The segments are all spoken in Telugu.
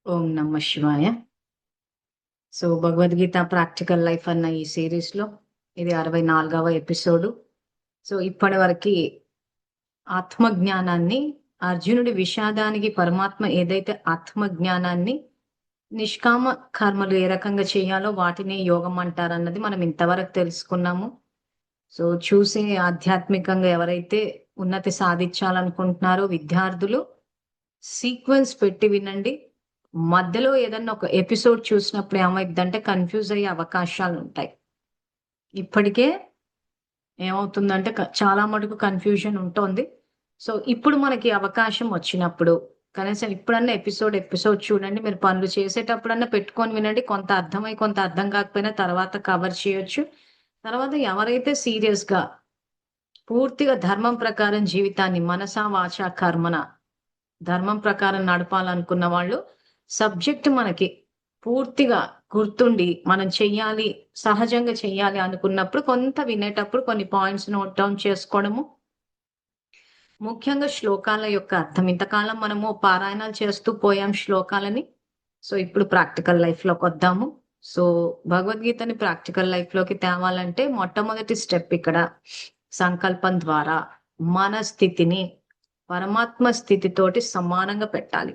ఓం నమ శివాయ. సో భగవద్గీత ప్రాక్టికల్ లైఫ్ అన్న ఈ సిరీస్ లో ఇది 64వ ఎపిసోడ్. సో ఇప్పటి వరకు ఆత్మజ్ఞానాన్ని, అర్జునుడి విషాదానికి పరమాత్మ ఏదైతే ఆత్మజ్ఞానాన్ని నిష్కామ కర్మలు ఏ రకంగా చేయాలో వాటిని యోగం అంటారన్నది మనం ఇంతవరకు తెలుసుకున్నాము. సో చూసే ఆధ్యాత్మికంగా ఎవరైతే ఉన్నతి సాధించాలనుకుంటున్నారో విద్యార్థులు సీక్వెన్స్ పెట్టి వినండి. మధ్యలో ఏదన్నా ఒక ఎపిసోడ్ చూసినప్పుడు ఏమైద్దంటే కన్‌ఫ్యూజ్ అయ్యే అవకాశాలుంటాయి. ఇప్పటికే ఏమవుతుందంటే చాలా మటుకు కన్‌ఫ్యూజన్ ఉంటోంది. సో, ఇప్పుడు మనకి అవకాశం వచ్చినప్పుడు కనీసం ఇప్పుడన్నా ఎపిసోడ్ చూడండి. మీరు పనులు చేసేటప్పుడన్నా పెట్టుకొని వినండి. కొంత అర్థమై, కొంత అర్థం కాకపోయినా తర్వాత కవర్ చేయొచ్చు. తర్వాత ఎవరైతే సీరియస్‌గా పూర్తిగా ధర్మం ప్రకారం జీవితాన్ని మనసా, వాచా, కర్మన ధర్మం ప్రకారం నడపాలనుకున్న వాళ్ళు సబ్జెక్ట్ మనకి పూర్తిగా గుర్తుండి మనం చెయ్యాలి, సహజంగా చెయ్యాలి అనుకున్నప్పుడు కొంత వినేటప్పుడు కొన్ని పాయింట్స్ నోట్ డౌన్ చేసుకోవడము. ముఖ్యంగా శ్లోకాల యొక్క అర్థం. ఇంతకాలం మనము పారాయణాలు చేస్తూ పోయాం శ్లోకాలని. సో, ఇప్పుడు ప్రాక్టికల్ లైఫ్‌లోకొద్దాము. సో, భగవద్గీతని ప్రాక్టికల్ లైఫ్‌లోకి తేవాలంటే మొట్టమొదటి స్టెప్ ఇక్కడ సంకల్పం ద్వారా మన స్థితిని పరమాత్మ స్థితితోటి సమానంగా పెట్టాలి.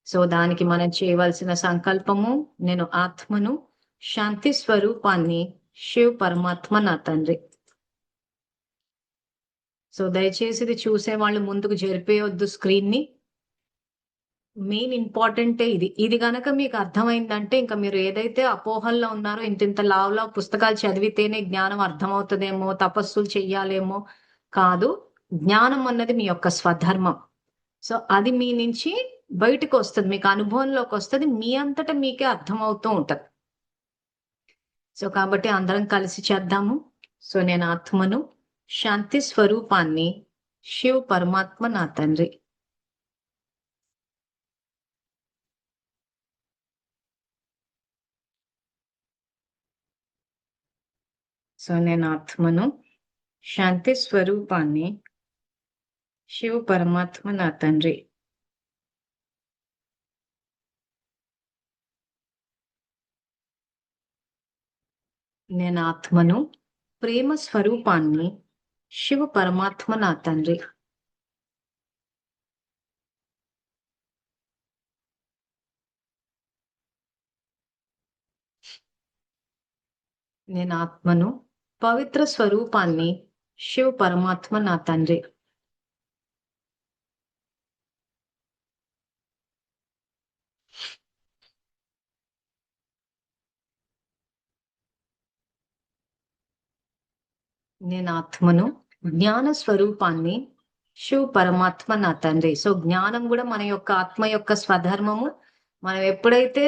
సో, దానికి మనం చేయవలసిన సంకల్పము, నేను ఆత్మను, శాంతి స్వరూపాన్ని, శివ్ పరమాత్మ నా తండ్రి. సో, దయచేసి ఇది చూసేవాళ్ళు ముందుకు జరిపేయొద్దు స్క్రీన్‌ని. మెయిన్ ఇంపార్టెంటే ఇది. ఇది గనక మీకు అర్థమైందంటే ఇంక మీరు ఏదైతే అపోహల్లో ఉన్నారో ఇంతింత లావు లావు పుస్తకాలు చదివితేనే జ్ఞానం అర్థమవుతదేమో, తపస్సులు చెయ్యాలేమో కాదు. జ్ఞానం అన్నది మీ యొక్క స్వధర్మం. సో, అది మీ నుంచి బయటకొస్తది. మీకు అనుభవంలోకొస్తది. మీ అంతట మీకే అర్థమవుతూ ఉంటది. సో, కాబట్టి అందరం కలిసి చేద్దాము. సో, నేను ఆత్మను, శాంతి స్వరూపాన్ని, శివ్ పరమాత్మ నా తండ్రి. సో, నేను ఆత్మను, శాంతి స్వరూపాన్ని, శివ్ పరమాత్మ నా తండ్రి. నేను ఆత్మను, ప్రేమ స్వరూపాన్ని, శివ పరమాత్మ నా తండ్రి. నేను ఆత్మను, పవిత్ర స్వరూపాన్ని, శివ పరమాత్మ నా తండ్రి. నేను ఆత్మను, జ్ఞాన స్వరూపాన్ని, శివ్ పరమాత్మ నా తండ్రి. సో, జ్ఞానం గూడా మన యొక్క ఆత్మ యొక్క స్వధర్మము. మనం ఎప్పుడైతే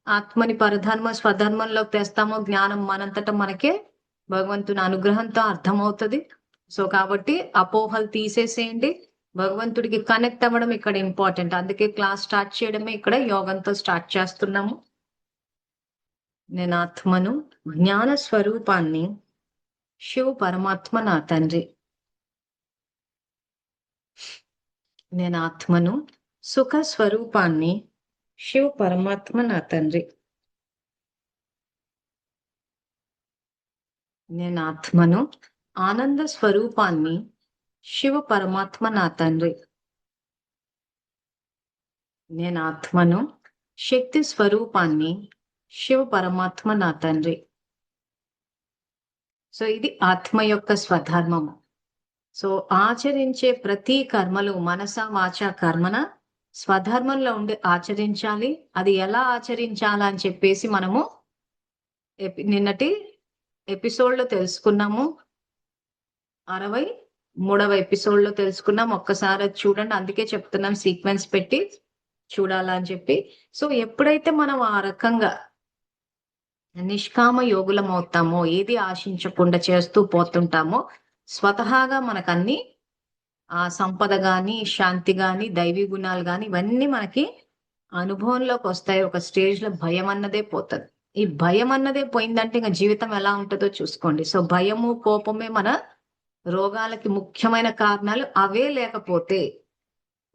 ఆత్మని పరధర్మ, స్వధర్మంలోకి తెస్తామో జ్ఞానం మనంతట మనకే భగవంతుని అనుగ్రహంతో అర్థమవుతది. సో, కాబట్టి అపోహలు తీసేసేయండి. భగవంతుడికి కనెక్ట్ అవ్వడం ఇక్కడ ఇంపార్టెంట్. అందుకే క్లాస్ స్టార్ట్ చేయడమే ఇక్కడ యోగంతో స్టార్ట్ చేస్తున్నాము. నేను ఆత్మను, జ్ఞాన స్వరూపాన్ని, శివ్ పరమాత్మ నా తండ్రి. నేను ఆత్మను, సుఖ స్వరూపాన్ని, శివ్ పరమాత్మ నా తండ్రి. నేను ఆత్మను, ఆనంద స్వరూపాన్ని, శివ పరమాత్మ నా తండ్రి. నేను ఆత్మను, శక్తి స్వరూపాన్ని, శివ పరమాత్మ నా తండ్రి. సో, ఇది ఆత్మ యొక్క స్వధర్మము. సో, ఆచరించే ప్రతి కర్మలు మనస, వాచ, కర్మన స్వధర్మంలో ఉండి ఆచరించాలి. అది ఎలా ఆచరించాలా అని చెప్పేసి మనము నిన్నటి ఎపిసోడ్‌లో తెలుసుకున్నాము. 63వ ఎపిసోడ్‌లో తెలుసుకున్నాం. ఒక్కసారి అది చూడండి. అందుకే చెప్తున్నాం సీక్వెన్స్ పెట్టి చూడాలా అని చెప్పి. సో, ఎప్పుడైతే మనం ఆ రకంగా నిష్కామ యోగులమవుతామో, ఏది ఆశించకుండా చేస్తూ పోతుంటామో, స్వతహాగా మనకన్నీ సంపద గాని, శాంతి గాని, దైవీ గుణాలు గాని ఇవన్నీ మనకి అనుభవంలోకొస్తాయి. ఒక స్టేజ్‌లో భయం అన్నదే పోతది. ఈ భయం అన్నదే పోయిందంటే ఇంక జీవితం ఎలా ఉంటదో చూసుకోండి. సో, భయము, కోపమే మన రోగాలకి ముఖ్యమైన కారణాలు. అవే లేకపోతే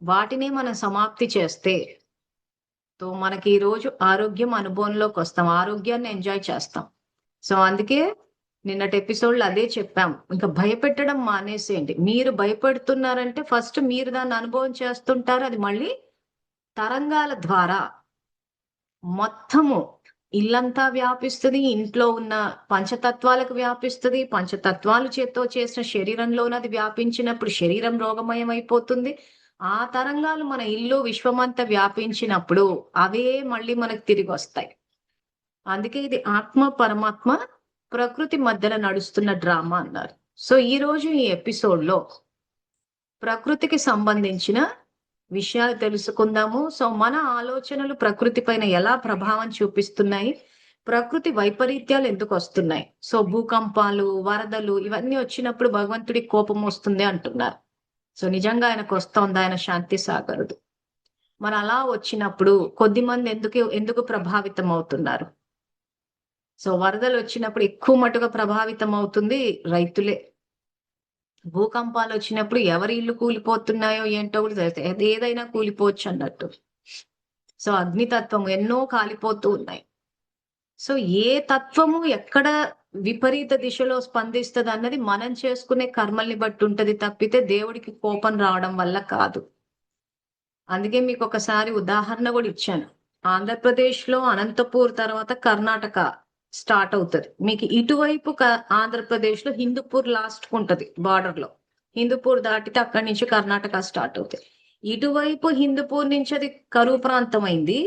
వాటినే మనం సమాప్తి చేస్తే సో మనకి ఈ రోజు ఆరోగ్యం అనుభవంలోకి వస్తాం, ఆరోగ్యాన్ని ఎంజాయ్ చేస్తాం. సో అందుకే నిన్నటి ఎపిసోడ్లో అదే చెప్పాం, ఇంకా భయపెట్టడం మానేసేయండి. మీరు భయపెడుతున్నారంటే ఫస్ట్ మీరు దాన్ని అనుభవం చేస్తుంటారు, అది మళ్ళీ తరంగాల ద్వారా మొత్తము ఇల్లంతా వ్యాపిస్తుంది. ఇంట్లో ఉన్న పంచతత్వాలకు వ్యాపిస్తుంది. పంచతత్వాలు చేత్తో చేసిన శరీరంలోన అది వ్యాపించినప్పుడు శరీరం రోగమయం అయిపోతుంది. ఆ తరంగాలు మన ఇల్లు విశ్వమంతా వ్యాపించినప్పుడు అవే మళ్ళీ మనకు తిరిగి వస్తాయి. అందుకే ఇది ఆత్మ పరమాత్మ ప్రకృతి మధ్యలో నడుస్తున్న డ్రామా అన్నారు. సో ఈ రోజు ఈ ఎపిసోడ్ లో ప్రకృతికి సంబంధించిన విషయాలు తెలుసుకుందాము. సో మన ఆలోచనలు ప్రకృతి పైన ఎలా ప్రభావం చూపిస్తున్నాయి, ప్రకృతి వైపరీత్యాలు ఎందుకు వస్తున్నాయి. సో భూకంపాలు, వరదలు ఇవన్నీ వచ్చినప్పుడు భగవంతుడి కోపం వస్తుంది అంటున్నారు. సో నిజంగా ఆయనకు వస్తోంది, ఆయన శాంతి సాగరుడు. మరి అలా వచ్చినప్పుడు కొద్ది మంది ఎందుకు ప్రభావితం అవుతున్నారు. సో వరదలు వచ్చినప్పుడు ఎక్కువ మటుగా ప్రభావితం అవుతుంది రైతులే. భూకంపాలు వచ్చినప్పుడు ఎవరి ఇల్లు కూలిపోతున్నాయో ఏంటో కూడా తెలుస్తాయి, ఏదైనా కూలిపోవచ్చు అన్నట్టు. సో అగ్నితత్వం ఎన్నో కాలిపోతూ ఉన్నాయి. సో ఏ తత్వము ఎక్కడ విపరీత దిశలో స్పందిస్తుంది అన్నది మనం చేసుకునే కర్మల్ని బట్టి ఉంటది తప్పితే దేవుడికి కోపం రావడం వల్ల కాదు. అందుకే మీకు ఒకసారి ఉదాహరణ కూడా ఇచ్చాను. ఆంధ్రప్రదేశ్ లో అనంతపూర్ తర్వాత కర్ణాటక స్టార్ట్ అవుతుంది. మీకు ఇటువైపు ఆంధ్రప్రదేశ్ లో హిందూపూర్ లాస్ట్ ఉంటది, బార్డర్ లో. హిందూపూర్ దాటితే అక్కడి నుంచి కర్ణాటక స్టార్ట్ అవుతుంది. ఇటువైపు హిందూపూర్ నుంచి అది కరువు ప్రాంతం అయింది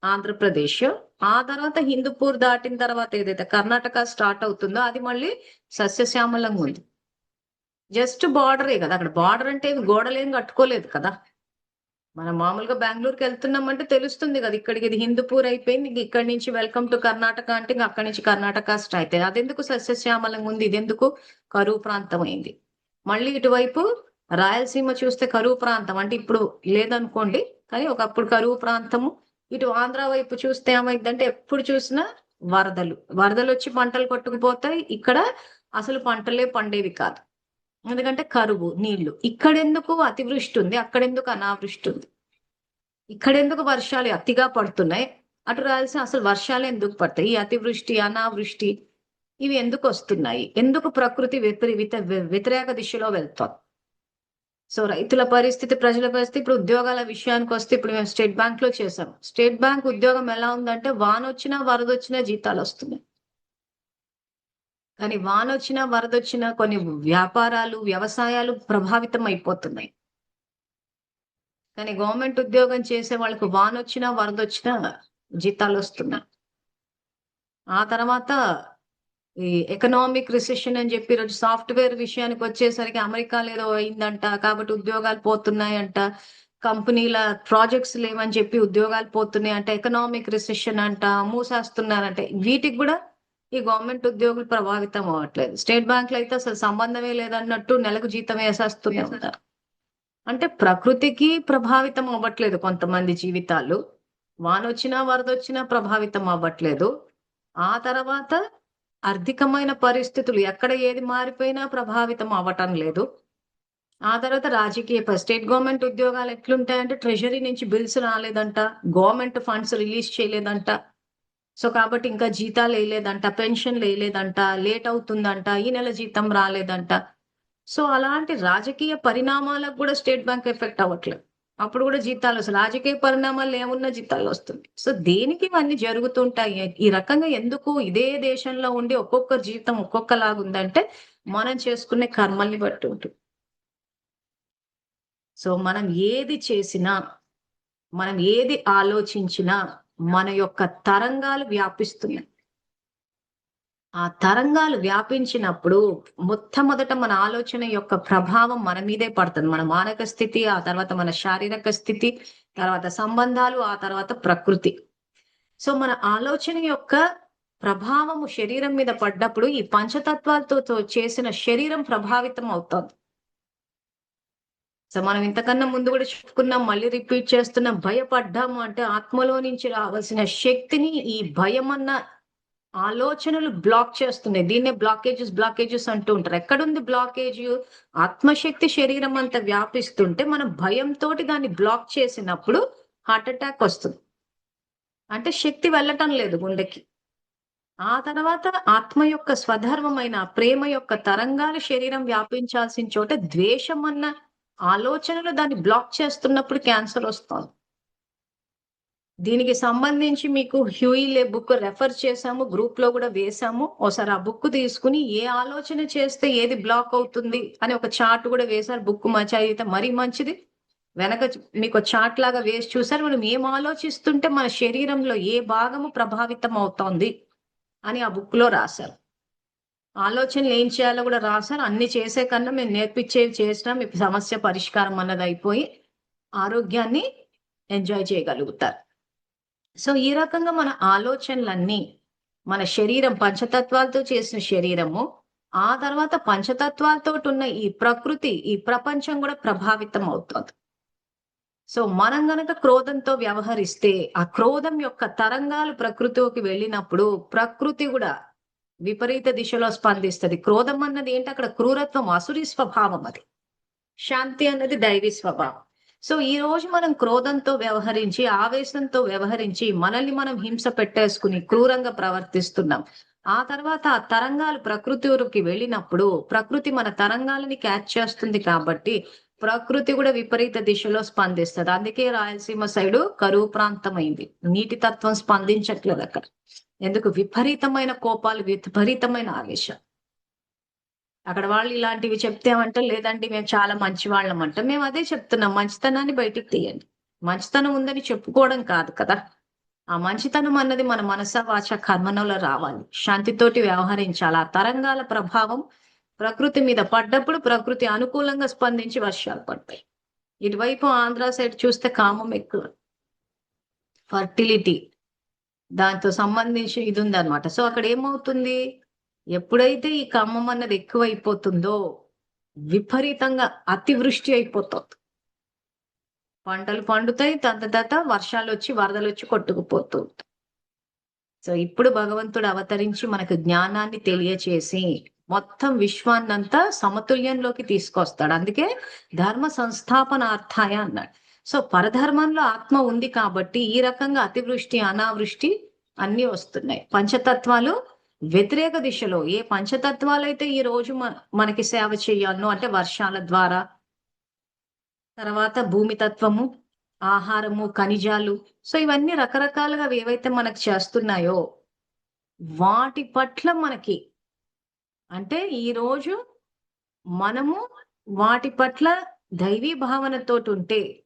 ఆంధ్రప్రదేశ్. ఆ తర్వాత హిందూపూర్ దాటిన తర్వాత ఏదైతే కర్ణాటక స్టార్ట్ అవుతుందో అది మళ్ళీ సస్యశ్యామలంగా ఉంది. జస్ట్ బార్డరే కదా, అక్కడ బార్డర్ అంటే గోడలేం కట్టుకోలేదు కదా. మనం మామూలుగా బెంగళూరుకి వెళ్తున్నామంటే తెలుస్తుంది కదా, ఇక్కడికి ఇది హిందూపూర్ అయిపోయింది, ఇక్కడి నుంచి వెల్కమ్ టు కర్ణాటక అంటే ఇంకా అక్కడి నుంచి కర్ణాటక స్టార్ట్ అయింది. అదెందుకు సస్యశ్యామలంగా ఉంది, ఇదెందుకు కరువు ప్రాంతం అయింది. మళ్ళీ ఇటువైపు రాయలసీమ చూస్తే కరువు ప్రాంతం అంటే ఇప్పుడు లేదనుకోండి, కానీ ఒకప్పుడు కరువు ప్రాంతము. ఇటు ఆంధ్ర వైపు చూస్తే ఏమైందంటే ఎప్పుడు చూసినా వరదలు వచ్చి పంటలు కొట్టుకుపోతాయి. ఇక్కడ అసలు పంటలే పండేవి కాదు, ఎందుకంటే కరువు నీళ్లు. ఇక్కడెందుకు అతివృష్టి ఉంది, అక్కడెందుకు అనావృష్టి ఉంది. ఇక్కడెందుకు వర్షాలు అతిగా పడుతున్నాయి, అటు రాయలసీమ అసలు వర్షాలు ఎందుకు పడతాయి. ఈ అతివృష్టి అనావృష్టి ఇవి ఎందుకు వస్తున్నాయి, ఎందుకు ప్రకృతి వ్యతిరేక దిశలో వెళ్తాం. సో రైతుల పరిస్థితి, ప్రజల పరిస్థితి. ఇప్పుడు ఉద్యోగాల విషయానికి వస్తే ఇప్పుడు మేము స్టేట్ బ్యాంక్ లో చేసాం. స్టేట్ బ్యాంక్ ఉద్యోగం ఎలా ఉందంటే వాన వచ్చినా వరద వచ్చినా జీతాలు వస్తున్నాయి. కానీ వాన వచ్చినా వరద వచ్చినా కొన్ని వ్యాపారాలు, వ్యవసాయాలు ప్రభావితం అయిపోతున్నాయి. కానీ గవర్నమెంట్ ఉద్యోగం చేసే వాళ్ళకు వాన వచ్చినా వరద వచ్చినా జీతాలు వస్తున్నాయి. ఆ తర్వాత ఈ ఎకనామిక్ రిసెషన్ అని చెప్పి ఈరోజు సాఫ్ట్వేర్ విషయానికి వచ్చేసరికి అమెరికాలో ఏదో అయిందంట కాబట్టి ఉద్యోగాలు పోతున్నాయంట, కంపెనీల ప్రాజెక్ట్స్ లేవని చెప్పి ఉద్యోగాలు పోతున్నాయంట, ఎకనామిక్ రిసెషన్ అంట, మూసేస్తున్నారంటే వీటికి కూడా ఈ గవర్నమెంట్ ఉద్యోగులు ప్రభావితం అవ్వట్లేదు. స్టేట్ బ్యాంక్ లో అయితే అసలు సంబంధమే లేదన్నట్టు నెలకు జీతం వేసేస్తూనే ఉంటారు. అంటే ప్రకృతికి ప్రభావితం అవ్వట్లేదు కొంతమంది జీవితాలు. వానొచ్చినా వరదొచ్చినా ప్రభావితం అవ్వట్లేదు. ఆ తర్వాత ఆర్థికమైన పరిస్థితులు ఎక్కడ ఏది మారిపోయినా ప్రభావితం అవ్వటం లేదు. ఆ తర్వాత రాజకీయ స్టేట్ గవర్నమెంట్ ఉద్యోగాలు ఎట్లుంటాయంటే ట్రెజరీ నుంచి బిల్స్ రాలేదంట, గవర్నమెంట్ ఫండ్స్ రిలీజ్ చేయలేదంట. సో కాబట్టి ఇంకా జీతాలు వేయలేదంట, పెన్షన్లు వేయలేదంట, లేట్ అవుతుందంట, ఈ నెల జీతం రాలేదంట. సో అలాంటి రాజకీయ పరిణామాలకు కూడా స్టేట్ బ్యాంక్ ఎఫెక్ట్ అవ్వట్లేదు. అప్పుడు కూడా జీతాలు వస్తాయి. రాజకీయ పరిణామాలు ఏమున్నా జీతాలు వస్తుంది. సో దేనికి ఇవన్నీ జరుగుతుంటాయి. ఈ రకంగా ఎందుకు ఇదే దేశంలో ఉండి ఒక్కొక్క జీవితం ఒక్కొక్కలాగా ఉందంటే మనం చేసుకునే కర్మల్ని బట్టి ఉంటుంది. సో మనం ఏది చేసినా, మనం ఏది ఆలోచించినా మన యొక్క తరంగాలు వ్యాపిస్తున్నాయి. ఆ తరంగాలు వ్యాపించినప్పుడు మొట్టమొదట మన ఆలోచన యొక్క ప్రభావం మన మీదే పడుతుంది. మన మానసిక స్థితి, ఆ తర్వాత మన శారీరక స్థితి, తర్వాత సంబంధాలు, ఆ తర్వాత ప్రకృతి. సో మన ఆలోచన యొక్క ప్రభావము శరీరం మీద పడ్డప్పుడు ఈ పంచతత్వాలతో చేసిన శరీరం ప్రభావితం అవుతుంది. సో మనం ఇంతకన్నా ముందు కూడా చెప్పుకున్నాం, మళ్ళీ రిపీట్ చేస్తున్నాం. భయపడ్డాము అంటే ఆత్మలో నుంచి రావాల్సిన శక్తిని ఈ భయం అన్న ఆలోచనలు బ్లాక్ చేస్తున్నాయి. దీన్నే బ్లాకేజెస్ అంటూ ఉంటారు. ఎక్కడుంది బ్లాకేజ్? ఆత్మశక్తి శరీరం అంతా వ్యాపిస్తుంటే మనం భయంతో దాన్ని బ్లాక్ చేసినప్పుడు హార్ట్ అటాక్ వస్తుంది. అంటే శక్తి వెళ్ళటం లేదు గుండెకి. ఆ తర్వాత ఆత్మ యొక్క స్వధర్మమైన ప్రేమ యొక్క తరంగాలు శరీరం వ్యాపించాల్సిన చోట ద్వేషం అన్న ఆలోచనలు దాన్ని బ్లాక్ చేస్తున్నప్పుడు క్యాన్సర్ వస్తోంది. దీనికి సంబంధించి మీకు హ్యూయిలే బుక్ రెఫర్ చేశాము. గ్రూప్‌లో గూడా వేశాము. ఓసారి ఆ బుక్ తీసుకొని ఏ ఆలోచన చేస్తే ఏది బ్లాక్ అవుతుంది అని ఒక చార్ట్ గూడా వేశారు. బుక్ చదివితే మరీ మంచిది. వెనక మీకో చార్ట్ లాగా వేసి చూసారు. మనం ఏం ఆలోచిస్తుంటే మన శరీరంలో ఏ భాగము ప్రభావితం అవుతోంది అని ఆ బుక్‌లో రాశారు. ఆలోచనలు ఏం చేయాలో గూడా రాశారు. అన్ని చేసే కన్నా మేము నేర్పించేవి చేసినా మీకు సమస్య పరిష్కారం అన్నది అయిపోయి ఆరోగ్యాన్ని ఎంజాయ్ చేయగలుగుతారు. సో, ఈ రకంగా మన ఆలోచనలన్నీ మన శరీరం పంచతత్వాలతో చేసిన శరీరము, ఆ తర్వాత పంచతత్వాలతోటున్న ఈ ప్రకృతి, ఈ ప్రపంచం గూడా ప్రభావితం అవుతోంది. సో, మనం గనక క్రోధంతో వ్యవహరిస్తే, ఆ క్రోధం యొక్క తరంగాలు ప్రకృతిలోకి వెళ్ళినప్పుడు, ప్రకృతి గూడా విపరీత దిశలో స్పందిస్తది. క్రోధం అన్నది ఏంటి అక్కడ క్రూరత్వం, అసురి స్వభావం అది. శాంతి అన్నది దైవీ స్వభావం. సో, ఈరోజు మనం క్రోధంతో వ్యవహరించి, ఆవేశంతో వ్యవహరించి, మనల్ని మనం హింస పెట్టేసుకుని క్రూరంగా ప్రవర్తిస్తున్నాం. ఆ తర్వాత ఆ తరంగాలు ప్రకృతికి వెళ్ళినప్పుడు, ప్రకృతి మన తరంగాలని క్యాచ్ చేస్తుంది కాబట్టి, ప్రకృతి గూడా విపరీత దిశలో స్పందిస్తది. అందుకే రాయలసీమ సైడు కరువు ప్రాంతమైంది. నీటి తత్వం స్పందించట్లేదక్కడ. ఎందుకు? విపరీతమైన కోపాలు, విపరీతమైన ఆవేశం. అక్కడ వాళ్ళు ఇలాంటివి చెప్తేమంటే, లేదండి మేము చాలా మంచివాళ్ళమంట. మేము అదే చెప్తున్నాం. మంచితనాన్ని బయటికి తీయండి. మంచితనం ఉందని చెప్పుకోవడం కాదు కదా! ఆ మంచితనం అన్నది మన మనస, వాచ, కర్మణలో రావాలి. శాంతితోటి వ్యవహరించాలి. ఆ తరంగాల ప్రభావం ప్రకృతి మీద పడ్డప్పుడు ప్రకృతి అనుకూలంగా స్పందించి వర్షాలు పడతాయి. ఇటువైపు ఆంధ్ర సైడ్ చూస్తే కామం ఎక్కువ. ఫర్టిలిటీ దాంతో సంబంధించి ఇది ఉందన్నమాట. సో, అక్కడ ఏమవుతుంది? ఎప్పుడైతే ఈ ఖమ్మం అన్నది ఎక్కువైపోతుందో, విపరీతంగా అతివృష్టి అయిపోతుంది. పంటలు పండుతాయి. దాని తర్వాత వర్షాలొచ్చి, వరదలొచ్చి కొట్టుకుపోతూ ఉంటాయి. సో, ఇప్పుడు భగవంతుడు అవతరించి మనకు జ్ఞానాన్ని తెలియచేసి, మొత్తం విశ్వాన్నంతా సమతుల్యంలోకి తీసుకొస్తాడు. అందుకే ధర్మ సంస్థాపనార్థాయ అన్నాడు. సో, పరధర్మంలో ఆత్మ ఉంది కాబట్టి, ఈ రకంగా అతివృష్టి, అనావృష్టి అన్నీ వస్తున్నాయి. పంచతత్వాలు వ్యతిరేక దిశలో ఏ పంచతత్వాలైతే ఈ రోజు మనకి సేవ చేయాలనో అంటే వర్షాల ద్వారా, తర్వాత భూమి తత్వము, ఆహారము, ఖనిజాలు. సో, ఇవన్నీ రకరకాలుగా ఏవైతే మనకు చేస్తున్నాయో, వాటి పట్ల మనకి అంటే ఈరోజు మనము వాటి పట్ల దైవీ భావనతోటుంటే,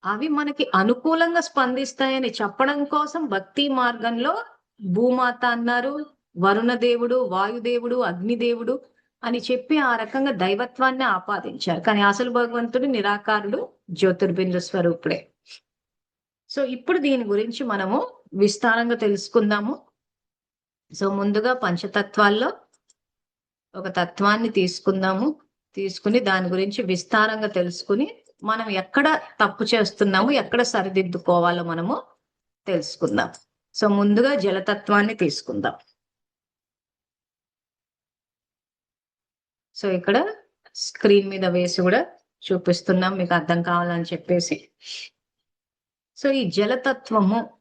అవి మనకి అనుకూలంగా స్పందిస్తాయని చెప్పడం కోసం భక్తి మార్గంలో భూమాత అన్నారు, వరుణ దేవుడు, వాయుదేవుడు, అగ్నిదేవుడు అని చెప్పి ఆ రకంగా దైవత్వాన్ని ఆపాదించారు. కానీ అసలు భగవంతుడు నిరాకారుడు, జ్యోతిర్బిందు స్వరూపుడే. సో, ఇప్పుడు దీని గురించి మనము విస్తారంగా తెలుసుకుందాము. సో, ముందుగా పంచతత్వాల్లో ఒక తత్వాన్ని తీసుకుందాము. తీసుకుని దాని గురించి విస్తారంగా తెలుసుకుని, మనం ఎక్కడ తప్పు చేస్తున్నాము, ఎక్కడ సరిదిద్దుకోవాలో మనము తెలుసుకుందాం. సో, ముందుగా జలతత్వాన్ని తీసుకుందాం. సో, ఇక్కడ స్క్రీన్ మీద వేసి గూడా చూపిస్తున్నాం మీకు అర్థం కావాలని చెప్పేసి. సో, ఈ జలతత్వము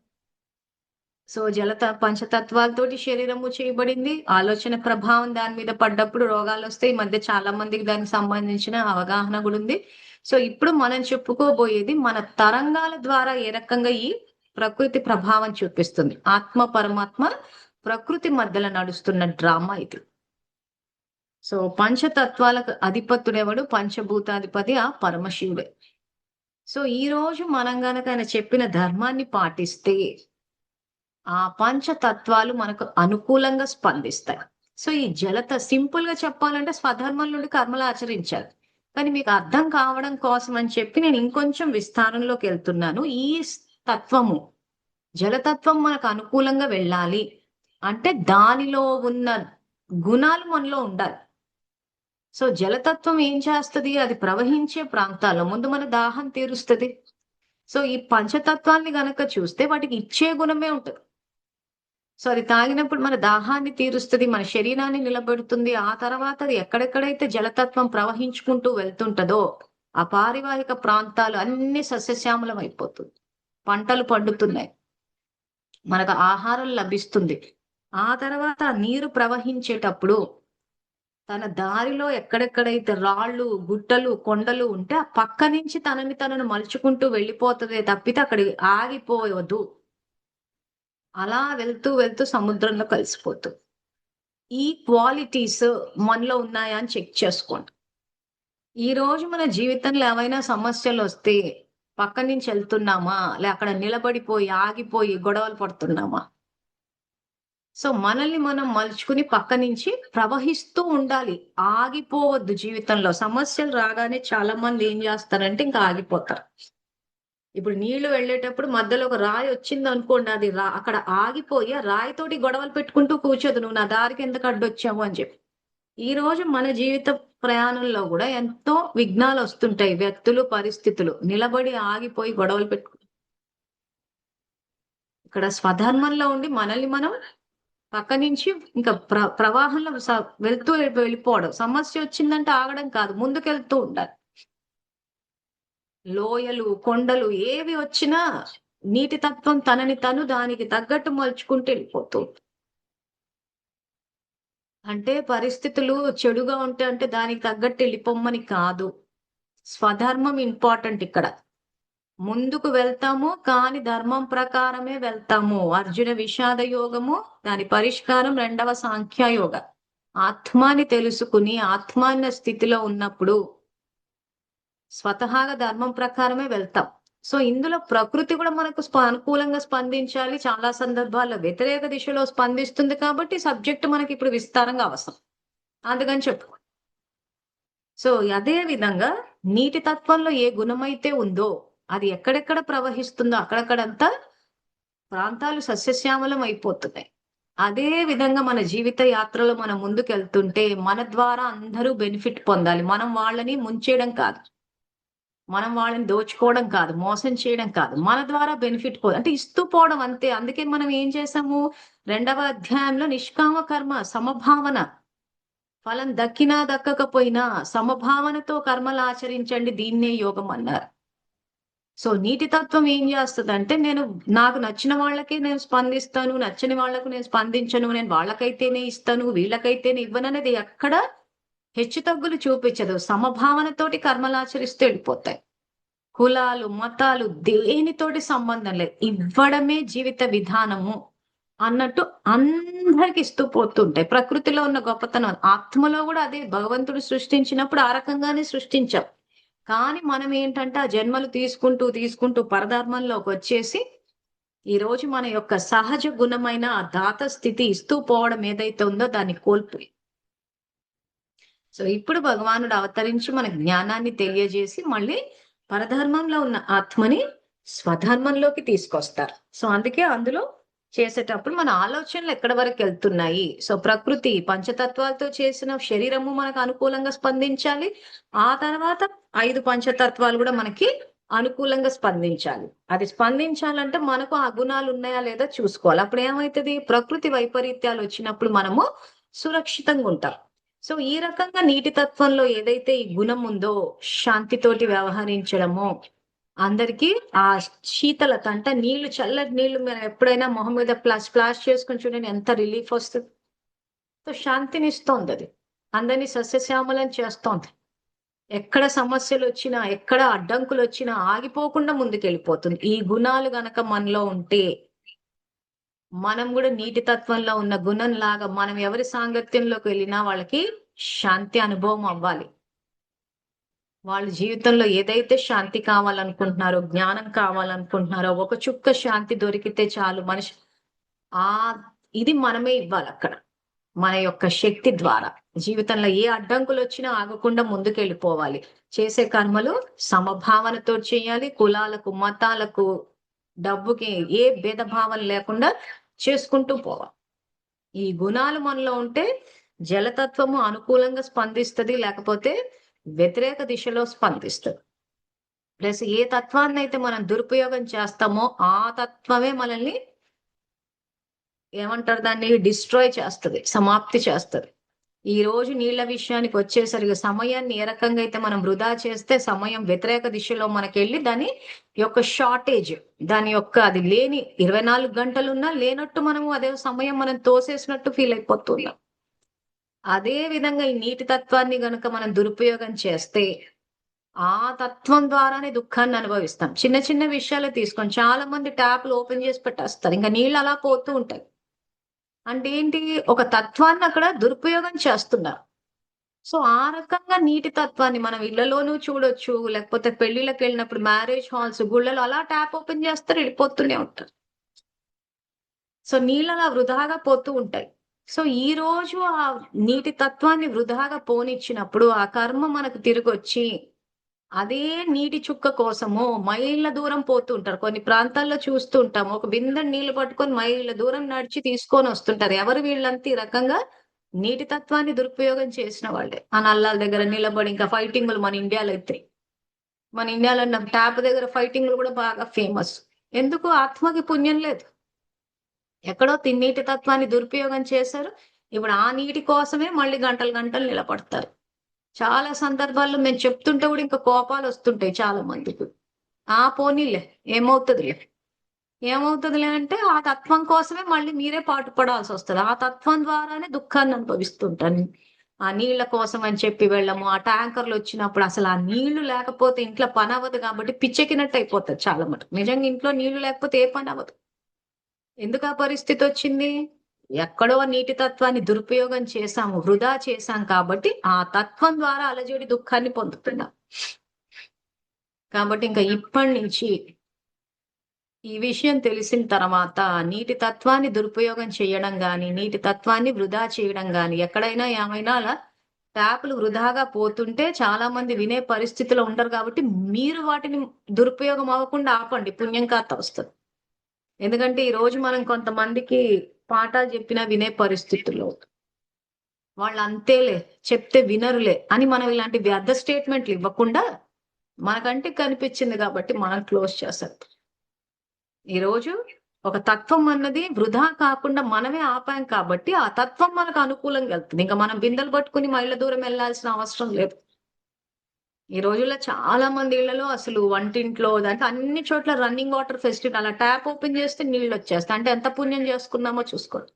సో, పంచతత్వాలతోటి శరీరము చేయబడింది. ఆలోచన ప్రభావం దాని మీద పడ్డప్పుడు రోగాలొస్తాయి. ఈ మధ్య చాలా మందికి దానికి సంబంధించిన అవగాహన గూడా ఉంది. సో, ఇప్పుడు మనం చెప్పుకోబోయేది మన తరంగాల ద్వారా ఏ రకంగా ఈ ప్రకృతి ప్రభావం చూపిస్తుంది. ఆత్మ, పరమాత్మ ప్రకృతి మధ్యలో నడుస్తున్న డ్రామా ఇది. సో, పంచతత్వాలకు అధిపతుడెవడు? పంచభూతాధిపతి ఆ పరమశివుడే. సో, ఈరోజు మనం గనక ఆయన చెప్పిన ధర్మాన్ని పాటిస్తే ఆ పంచతత్వాలు మనకు అనుకూలంగా స్పందిస్తాయి. సో, ఈ సింపుల్‌గా చెప్పాలంటే స్వధర్మం నుండి కర్మలు ఆచరించాలి. కానీ మీకు అర్థం కావడం కోసం అని చెప్పి నేను ఇంకొంచెం విస్తారంలోకెళ్తున్నాను. ఈ తత్వము, జలతత్వం మనకు అనుకూలంగా వెళ్ళాలి అంటే దానిలో ఉన్న గుణాలు మనలో ఉండాలి. సో, జలతత్వం ఏం చేస్తది? అది ప్రవహించే ప్రాంతాల్లో ముందు మన దాహం తీరుస్తది. సో, ఈ పంచతత్వాల్ని గనక చూస్తే వాటికి ఇచ్చే గుణమే ఉంటది. సో, అది తాగినప్పుడు మన దాహాన్ని తీరుస్తది. మన శరీరాన్ని నిలబెడుతుంది. ఆ తర్వాత అది ఎక్కడెక్కడైతే జలతత్వం ప్రవహించుకుంటూ వెళ్తుంటదో, ఆ పారివాహిక ప్రాంతాలు అన్నీ సస్యశ్యామలం అయిపోతుంది. పంటలు పండుతున్నాయి. మనకు ఆహారం లభిస్తుంది. ఆ తర్వాత నీరు ప్రవహించేటప్పుడు తన దారిలో ఎక్కడెక్కడైతే రాళ్ళు, గుట్టలు, కొండలు ఉంటే ఆ పక్క నుంచి తనను మలుచుకుంటూ వెళ్ళిపోతదే తప్పితే అక్కడికి ఆగిపోవద్దు. అలా వెళ్తూ వెళ్తూ సముద్రంలో కలిసిపోతుంది. ఈ క్వాలిటీస్ మనలో ఉన్నాయా అని చెక్ చేసుకోండి. ఈ రోజు మన జీవితంలో ఏవైనా సమస్యలొస్తే పక్క నుంచి వెళ్తున్నామా? అక్కడ నిలబడిపోయి, ఆగిపోయి గొడవలు పడుతున్నామా? సో మనల్ని మనం మలుచుకుని పక్క నుంచి ప్రవహిస్తూ ఉండాలి. ఆగిపోవద్దు జీవితంలో. సమస్యలు రాగానే చాలా మంది ఏం చేస్తారంటే ఇంకా ఆగిపోతారు. ఇప్పుడు నీళ్లు వెళ్ళేటప్పుడు మధ్యలో ఒక రాయి వచ్చిందనుకోండి, అది అక్కడ ఆగిపోయి ఆ రాయితోటి గొడవలు పెట్టుకుంటూ కూర్చోదు. నువ్వు నా దారికి ఎందుకు అడ్డొచ్చావు అని చెప్పి. ఈ రోజు మన జీవిత ప్రయాణంలో కూడా ఎంతో విఘ్నాలు వస్తుంటాయి. వ్యక్తులు, పరిస్థితులు నిలబడి ఆగిపోయి గొడవలు ఇక్కడ స్వధర్మంలో ఉండి మనల్ని మనం పక్క నుంచి ఇంకా ప్రవాహంలో వెళ్తూ వెళ్ళిపోవడం. సమస్య వచ్చిందంటే ఆగడం కాదు, ముందుకెళ్తూ ఉండాలి. లోయలు, కొండలు ఏవి వచ్చినా నీటి తత్వం తనని తను దానికి తగ్గట్టు మలుచుకుంటూ వెళ్ళిపోతూ. అంటే పరిస్థితులు చెడుగా ఉంటే అంటే దానికి తగ్గట్టు వెళ్ళిపోమ్మని కాదు. స్వధర్మం ఇంపార్టెంట్ ఇక్కడ. ముందుకు వెళ్తాము కానీ ధర్మం ప్రకారమే వెళ్తాము. అర్జున విషాద యోగము, దాని పరిష్కారం 2వ సాంఖ్యయోగ. ఆత్మాని తెలుసుకుని ఆత్మాన్న స్థితిలో ఉన్నప్పుడు స్వతహాగా ధర్మం ప్రకారమే వెళ్తాం. సో ఇందులో ప్రకృతి కూడా మనకు అనుకూలంగా స్పందించాలి. చాలా సందర్భాల్లో వ్యతిరేక దిశలో స్పందిస్తుంది కాబట్టి సబ్జెక్ట్ మనకి ఇప్పుడు విస్తారంగా అవసరం. అందుకని చెప్పు. సో అదే విధంగా నీటి తత్వంలో ఏ గుణమైతే ఉందో అది ఎక్కడెక్కడ ప్రవహిస్తుందో అక్కడక్కడంతా ప్రాంతాలు సస్యశ్యామలం అయిపోతున్నాయి. అదే విధంగా మన జీవిత యాత్రలో మనం ముందుకెళ్తుంటే మన ద్వారా అందరూ బెనిఫిట్ పొందాలి. మనం వాళ్ళని ముంచేయడం కాదు, మనం వాళ్ళని దోచుకోవడం కాదు, మోసం చేయడం కాదు. మన ద్వారా బెనిఫిట్ అంటే ఇస్తూ పోవడం అంతే. అందుకే మనం ఏం చేసాము 2వ అధ్యాయంలో నిష్కామ కర్మ, సమభావన. ఫలం దక్కినా దక్కకపోయినా సమభావనతో కర్మలు ఆచరించండి, దీన్నే యోగం అన్నారు. సో నీటి తత్వం ఏం చేస్తుందంటే నాకు నచ్చిన వాళ్ళకే నేను స్పందిస్తాను, నచ్చని వాళ్లకు నేను స్పందించను, నేను వాళ్ళకైతేనే ఇస్తాను, వీళ్ళకైతేనే ఇవ్వను అనేది ఎక్కడ హెచ్చు తగ్గులు చూపించదు. సమభావనతోటి కర్మలు ఆచరిస్తూ వెళ్ళిపోతాయి. కులాలు, మతాలు దేనితోటి సంబంధం లేదు. ఇవ్వడమే జీవిత విధానము అన్నట్టు అందరికి ఇస్తూ పోతుంటాయి. ప్రకృతిలో ఉన్న గొప్పతనం ఆత్మలో కూడా అదే. భగవంతుడు సృష్టించినప్పుడు ఆ రకంగానే సృష్టించాం. కానీ మనం ఏంటంటే ఆ జన్మలు తీసుకుంటూ తీసుకుంటూ పరధర్మంలోకి వచ్చేసి ఈ రోజు మన యొక్క సహజ గుణమైన ఆ దాత స్థితి ఇస్తూ పోవడం ఏదైతే ఉందో దాన్ని కోల్పోయి. సో ఇప్పుడు భగవానుడు అవతరించి మన జ్ఞానాన్ని తెలియజేసి మళ్ళీ పరధర్మంలో ఉన్న ఆత్మని స్వధర్మంలోకి తీసుకొస్తారు. సో అందుకే అందులో చేసేటప్పుడు మన ఆలోచనలు ఎక్కడి వరకు వెళ్తున్నాయి. సో ప్రకృతి పంచతత్వాలతో చేసిన శరీరము మనకు అనుకూలంగా స్పందించాలి. ఆ తర్వాత 5 పంచతత్వాలు కూడా మనకి అనుకూలంగా స్పందించాలి. అది స్పందించాలంటే మనకు ఆ గుణాలు ఉన్నాయా లేదా చూసుకోవాలి. అప్పుడు ఏమవుతుంది, ప్రకృతి వైపరీత్యాలు వచ్చినప్పుడు మనము సురక్షితంగా ఉంటాం. సో ఈ రకంగా నీటి తత్వంలో ఏదైతే ఈ గుణం ఉందో శాంతితోటి వ్యవహరించడము, అందరికి ఆ శీతలత అంటే నీళ్లు, చల్లటి నీళ్లు మీరు ఎప్పుడైనా మొహం మీద స్ప్లాష్ చేసుకుని చూడండి, ఎంత రిలీఫ్ వస్తుంది. సో శాంతినిస్తోంది అది, అందరినీ సస్యశ్యామలం చేస్తోంది. ఎక్కడ సమస్యలు వచ్చినా, ఎక్కడ అడ్డంకులు వచ్చినా ఆగిపోకుండా ముందుకెళ్ళిపోతుంది. ఈ గుణాలు గనక మనలో ఉంటే మనం కూడా నీటి తత్వంలో ఉన్న గుణం లాగా మనం ఎవరి సాంగత్యంలోకి వెళ్ళినా వాళ్ళకి శాంతి అనుభవం అవ్వాలి. వాళ్ళ జీవితంలో ఏదైతే శాంతి కావాలనుకుంటున్నారో, జ్ఞానం కావాలనుకుంటున్నారో, ఒక చుక్క శాంతి దొరికితే చాలు మనిషి ఇది మనమే ఇవ్వాలి అక్కడ. మన యొక్క శక్తి ద్వారా జీవితంలో ఏ అడ్డంకులు వచ్చినా ఆగకుండా ముందుకెళ్ళిపోవాలి. చేసే కర్మలు సమభావనతో చేయాలి. కులాలకు, మతాలకు, డబ్బుకి ఏ భేదభావం లేకుండా చేసుకుంటూ పోవాలి. ఈ గుణాలు మనలో ఉంటే జలతత్వము అనుకూలంగా స్పందిస్తుంది, లేకపోతే వ్యతిరేక దిశలో స్పందిస్తుంది. ప్లస్ ఏ తత్వాన్ని అయితే మనం దురుపయోగం చేస్తామో ఆ తత్వమే మనల్ని ఏమంటారు, దాన్ని డిస్ట్రాయ్ చేస్తుంది, సమాప్తి చేస్తుంది. ఈ రోజు నీళ్ల విషయానికి వచ్చేసరికి సమయాన్ని ఏ రకంగా అయితే మనం వృధా చేస్తే సమయం వ్యతిరేక దిశలో మనకెళ్ళి దాని యొక్క షార్టేజ్, దాని యొక్క అది లేని 24 గంటలున్నా లేనట్టు మనము అదే సమయం మనం తోసేసినట్టు ఫీల్ అయిపోతున్నాం. అదే విధంగా ఈ నీటి తత్వాన్ని గనుక మనం దురుపయోగం చేస్తే ఆ తత్వం ద్వారానే దుఃఖాన్ని అనుభవిస్తాం. చిన్న చిన్న విషయాలు తీసుకొని చాలా మంది ట్యాప్లు ఓపెన్ చేసి పెట్టేస్తారు. ఇంకా నీళ్ళు అలా పోతూ ఉంటాయి. అంటే ఏంటి, ఒక తత్వాన్ని అక్కడ దురుపయోగం చేస్తున్నారు. సో ఆ రకంగా నీటి తత్వాన్ని మనం ఇళ్లలోనూ చూడొచ్చు, లేకపోతే పెళ్లిళ్ళకి వెళ్ళినప్పుడు మ్యారేజ్ హాల్స్, గుళ్ళలో అలా ట్యాప్ ఓపెన్ చేస్తారు, వెళ్ళిపోతూనే ఉంటారు. సో నీళ్ళు అలా వృధాగా పోతూ ఉంటాయి. సో ఈ రోజు ఆ నీటి తత్వాన్ని వృధాగా పోనిచ్చినప్పుడు ఆ కర్మ మనకు తిరిగొచ్చి అదే నీటి చుక్క కోసము మైళ్ళ దూరం పోతూ ఉంటారు. కొన్ని ప్రాంతాల్లో చూస్తూ ఉంటాము. ఒక బిందెడు నీళ్లు పట్టుకొని మైళ్ళ దూరం నడిచి తీసుకొని వస్తుంటారు. ఎవరు వీళ్ళంతా ఈ రకంగా నీటి తత్వాన్ని దురుపయోగం చేసిన వాళ్ళే. ఆ నల్లాల దగ్గర నిలబడి ఇంకా ఫైటింగులు మన ఇండియాలో అయితే. మన ఇండియాలో ట్యాప్ దగ్గర ఫైటింగ్లు కూడా బాగా ఫేమస్. ఎందుకు? ఆత్మకి పుణ్యం లేదు. ఎక్కడో తిన్నీటి తత్వాన్ని దురుపయోగం చేశారు. ఇప్పుడు ఆ నీటి కోసమే మళ్ళీ గంటలు గంటలు నిలబడతారు. చాలా సందర్భాల్లో మేము చెప్తుంటే కూడా ఇంకా కోపాలు వస్తుంటాయి చాలా మందికి. పోనీలే, ఏమవుతుందిలే ఏమవుతుందిలే అంటే ఆ తత్వం కోసమే మళ్ళీ మీరే పాటు పడాల్సి వస్తుంది. ఆ తత్వం ద్వారానే దుఃఖాన్ని అనుభవిస్తుంటాను. ఆ నీళ్ల కోసం అని చెప్పి వెళ్ళము, ఆ ట్యాంకర్లు వచ్చినప్పుడు అసలు ఆ నీళ్లు లేకపోతే ఇంట్లో పని అవ్వదు కాబట్టి పిచ్చెక్కినట్టు అయిపోతుంది చాలా మటుకు. నిజంగా ఇంట్లో నీళ్లు లేకపోతే ఏ పని అవ్వదు. ఎందుకు ఆ పరిస్థితి వచ్చింది? ఎక్కడో నీటి తత్వాన్ని దురుపయోగం చేశాము, వృధా చేశాం కాబట్టి ఆ తత్వం ద్వారా అలజడి దుఃఖాన్ని పొందుతున్నాం. కాబట్టి ఇంకా ఇప్పటి నుంచి ఈ విషయం తెలిసిన తర్వాత నీటి తత్వాన్ని దురుపయోగం చేయడం గాని, నీటి తత్వాన్ని వృధా చేయడం గాని, ఎక్కడైనా ఏమైనా అలా ట్యాపులు వృధాగా పోతుంటే చాలా మంది వినే పరిస్థితిలో ఉండరు కాబట్టి మీరు వాటిని దురుపయోగం అవ్వకుండా ఆపండి, పుణ్యం ఖాతా వస్తుంది. ఎందుకంటే ఈ రోజు మనం కొంతమందికి పాఠాలు చెప్పినా వినే పరిస్థితుల్లో వాళ్ళు అంతేలే, చెప్తే వినరులే అని మనం ఇలాంటి వ్యర్థ స్టేట్మెంట్లు ఇవ్వకుండా మనకంటే కనిపించింది కాబట్టి మనం క్లోజ్ చేస్తాం. ఈరోజు ఒక తత్వం అన్నది వృధా కాకుండా మనమే ఆపాం కాబట్టి ఆ తత్వం మనకు అనుకూలంగా వెళ్తుంది. ఇంకా మనం బిందెలు పట్టుకుని మైళ్ళ దూరం వెళ్లాల్సిన అవసరం లేదు. ఈ రోజుల్లో చాలా మంది ఇళ్లలో అసలు వంటింట్లో అంటే అన్ని చోట్ల రన్నింగ్ వాటర్ ఫెసిలిటీ, అలా ట్యాప్ ఓపెన్ చేస్తే నీళ్ళు వచ్చేస్తాయి. అంటే ఎంత పుణ్యం చేసుకున్నామో చూసుకోండి.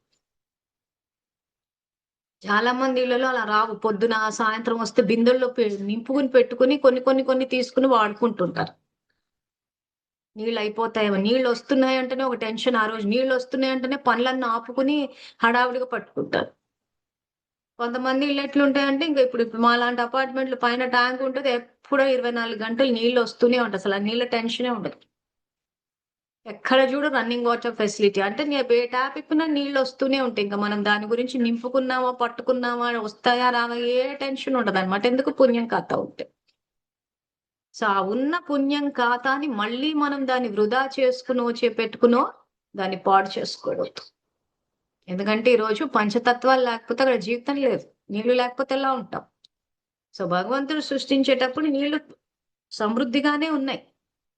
చాలా మంది ఇళ్లలో అలా రావు. పొద్దున సాయంత్రం వస్తే బిందెల్లో నింపుకుని పెట్టుకుని కొన్ని తీసుకుని వాడుకుంటుంటారు. నీళ్ళు అయిపోతాయేమో, నీళ్ళు వస్తున్నాయంటేనే ఒక టెన్షన్. ఆ రోజు నీళ్ళు వస్తున్నాయంటేనే పనులన్నీ ఆపుకుని హడావుడిగా పట్టుకుంటారు. కొంతమంది ఇళ్ళు ఎట్లుంటాయంటే ఇంకా ఇప్పుడు మాలాంటి అపార్ట్మెంట్లు పైన ట్యాంక్ ఉంటుంది, ఎప్పుడో 24 గంటలు నీళ్ళు వస్తూనే ఉంటాయి. అసలు ఆ నీళ్ళ టెన్షనే ఉండదు. ఎక్కడ చూడు రన్నింగ్ వాటర్ ఫెసిలిటీ. అంటే ఏ ట్యాప్ ఇప్పినా నీళ్ళు వస్తూనే ఉంటాయి. ఇంకా మనం దాని గురించి నింపుకున్నామా, పట్టుకున్నామా, వస్తాయా రావా, ఏ టెన్షన్ ఉండదు అనమాట. ఎందుకు? పుణ్యం ఖాతా ఉంటే. సో ఆ ఉన్న పుణ్యం ఖాతాని మళ్ళీ మనం దాన్ని వృధా చేసుకునో పెట్టుకునో దాన్ని పాడు చేసుకోవద్దు. ఎందుకంటే ఈరోజు పంచతత్వాలు లేకపోతే అక్కడ జీవితం లేదు. నీళ్లు లేకపోతే ఎలా ఉంటాం? సో భగవంతుడు సృష్టించేటప్పుడు నీళ్లు సమృద్ధిగానే ఉన్నాయి.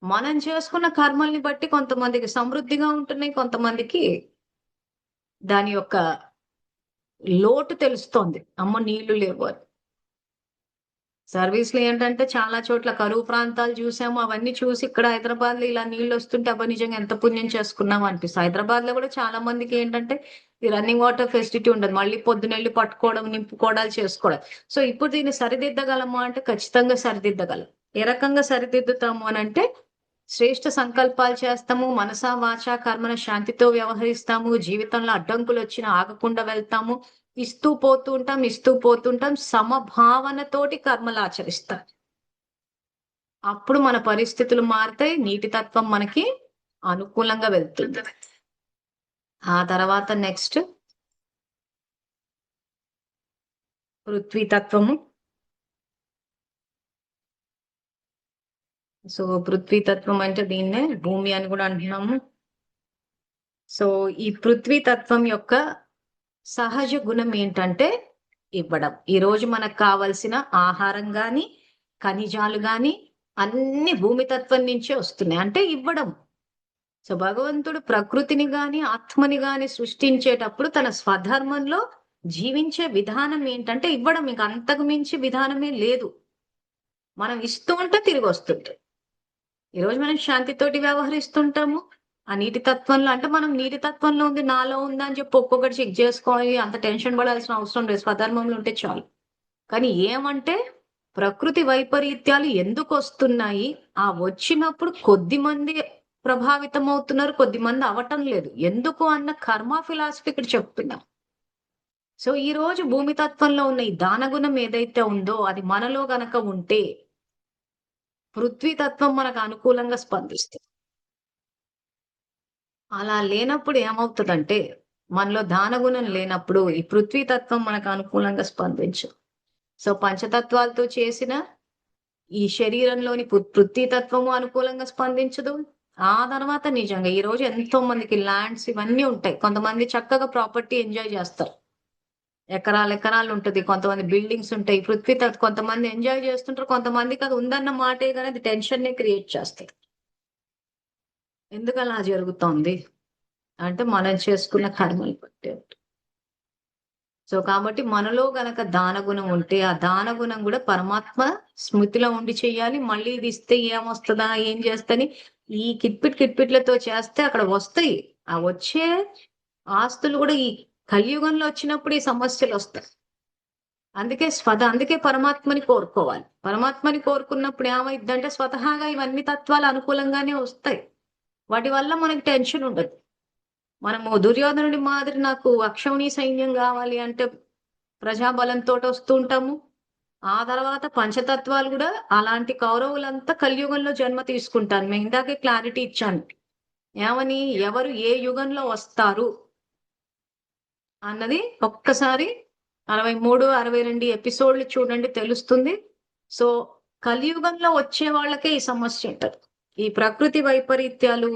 మనం చేసుకున్న కర్మల్ని బట్టి కొంతమందికి సమృద్ధిగా ఉంటున్నాయి, కొంతమందికి దాని యొక్క లోటు తెలుస్తోంది. అమ్మ నీళ్లు లేవు అని. సర్వీస్‌లో ఏంటంటే చాలా చోట్ల కరువు ప్రాంతాలు చూసాము. అవన్నీ చూసి ఇక్కడ హైదరాబాద్‌లో ఇలా నీళ్ళు వస్తుంటే అబ్బా! నిజంగా ఎంత పుణ్యం చేసుకున్నాం అనిపిస్తుంది. హైదరాబాద్‌లో కూడా చాలా మందికి ఏంటంటే ఈ రన్నింగ్ వాటర్ ఫెసిలిటీ ఉండదు. మళ్ళీ పొద్దునెళ్లి పట్టుకోవడం, నింపుకోవడాలు చేసుకోవడం. సో ఇప్పుడు దీన్ని సరిదిద్దగలమా అంటే ఖచ్చితంగా సరిదిద్దగలం. ఏ రకంగా సరిదిద్దుతాము అనంటే శ్రేష్ఠ సంకల్పాలు చేస్తాము. మనసా, వాచా, కర్మన శాంతితో వ్యవహరిస్తాము. జీవితంలో అడ్డంకులు వచ్చినా ఆగకుండా వెళ్తాము. ఇస్తూ పోతుంటాం. సమభావనతోటి కర్మలు ఆచరిస్తాం. అప్పుడు మన పరిస్థితులు మారుతాయి. నీటి తత్వం మనకి అనుకూలంగా వెళ్తుంది. ఆ తర్వాత నెక్స్ట్ పృథ్వీ తత్వము. సో పృథ్వీ తత్వం అంటే దీన్నే భూమి అని కూడా అంటున్నాము. సో ఈ పృథ్వీ తత్వం యొక్క సహజ గుణం ఏంటంటే ఇవ్వడం. ఈ రోజు మనకు కావలసిన ఆహారం గాని, ఖనిజాలు గాని అన్ని భూమి తత్వం నుంచే వస్తున్నాయి. అంటే ఇవ్వడం. సో భగవంతుడు ప్రకృతిని గాని, ఆత్మని గాని సృష్టించేటప్పుడు తన స్వధర్మంలో జీవించే విధానం ఏంటంటే ఇవ్వడం. ఇంక అంతకు మించి విధానమే లేదు. మనం ఇస్తూ ఉంటే తిరిగి వస్తుంటది. ఈరోజు మనం శాంతితోటి వ్యవహరిస్తుంటాము. ఆ నీటి తత్వంలో అంటే మనం నీటి తత్వంలో ఉంది, నాలో ఉందా అని చెప్పి ఒక్కొక్కటి చెక్ చేసుకోవాలి. అంత టెన్షన్ పడాల్సిన అవసరం లేదు. స్వధర్మంలో ఉంటే చాలు. కానీ ఏమంటే ప్రకృతి వైపరీత్యాలు ఎందుకొస్తున్నాయి? ఆ వచ్చినప్పుడు కొద్దిమంది ప్రభావితమవుతున్నారు, కొద్దిమంది అవ్వటం లేదు. ఎందుకు అన్న కర్మ ఫిలాసఫీ ఇక్కడ చెప్తున్నాం. సో, ఈరోజు భూమి తత్వంలో ఉన్న ఈ దానగుణం ఏదైతే ఉందో అది మనలో గనక ఉంటే, పృథ్వీ తత్వం మనకు అనుకూలంగా స్పందిస్తుంది. అలా లేనప్పుడు ఏమవుతదంటే, మనలో దానగుణం లేనప్పుడు ఈ పృథ్వీ తత్వం మనకు అనుకూలంగా స్పందించదు. సో, పంచతత్వాలతో చేసిన ఈ శరీరంలోని పృథ్వీ తత్వము అనుకూలంగా స్పందించదు. ఆ తర్వాత నిజంగా ఈరోజు ఎంతో మందికి ల్యాండ్స్ ఇవన్నీ ఉంటాయి. కొంతమంది చక్కగా ప్రాపర్టీ ఎంజాయ్ చేస్తారు. ఎకరాలు ఎకరాలు ఉంటది. కొంతమంది బిల్డింగ్స్ ఉంటాయి. కొంతమంది ఎంజాయ్ చేస్తుంటారు. కొంతమందికి అది ఉందన్న మాటే గాని అది టెన్షన్‌నే క్రియేట్ చేస్తది. ఎందుకలా జరుగుతోంది? అంటే మనం చేసుకున్న కర్మలు బట్టే. సో, కాబట్టి మనలో గనక దానగుణం ఉంటే, ఆ దానగుణం గూడా పరమాత్మ స్మృతిలో ఉండి చెయ్యాలి. మళ్ళీ ఇది ఇస్తే ఏమొస్తదా? ఏం చేస్తని ఈ కిట్పిట్లతో చేస్తే అక్కడ వస్తాయి. ఆ వచ్చే ఆస్తులు గూడా ఈ కలియుగంలో వచ్చినప్పుడు ఈ సమస్యలొస్తాయి. అందుకే పరమాత్మని కోరుకోవాలి. పరమాత్మని కోరుకున్నప్పుడు ఏమైద్దంటే స్వతహాగా ఇవన్నీ తత్వాలు అనుకూలంగానే వస్తాయి. వాటి వల్ల మనకి టెన్షన్ ఉండదు. మనము దుర్యోధనుడి మాదిరి నాకు అక్షౌహిణి సైన్యం గావాలి అంటే ప్రజాబలంతోటి వస్తూ ఉంటాము. ఆ తర్వాత పంచతత్వాలు గూడా అలాంటి కౌరవులంతా కలియుగంలో జన్మ తీసుకుంటారు. నేను ఇందాకే క్లారిటీ ఇచ్చాను. ఏమని? ఎవరు ఏ యుగంలో వస్తారు అన్నది ఒక్కసారి 63, 62 ఎపిసోడ్‌లు చూడండి తెలుస్తుంది. సో, కలియుగంలో వచ్చే వాళ్ళకే ఈ సమస్య ఉంటది. ఈ ప్రకృతి వైపరీత్యాలు,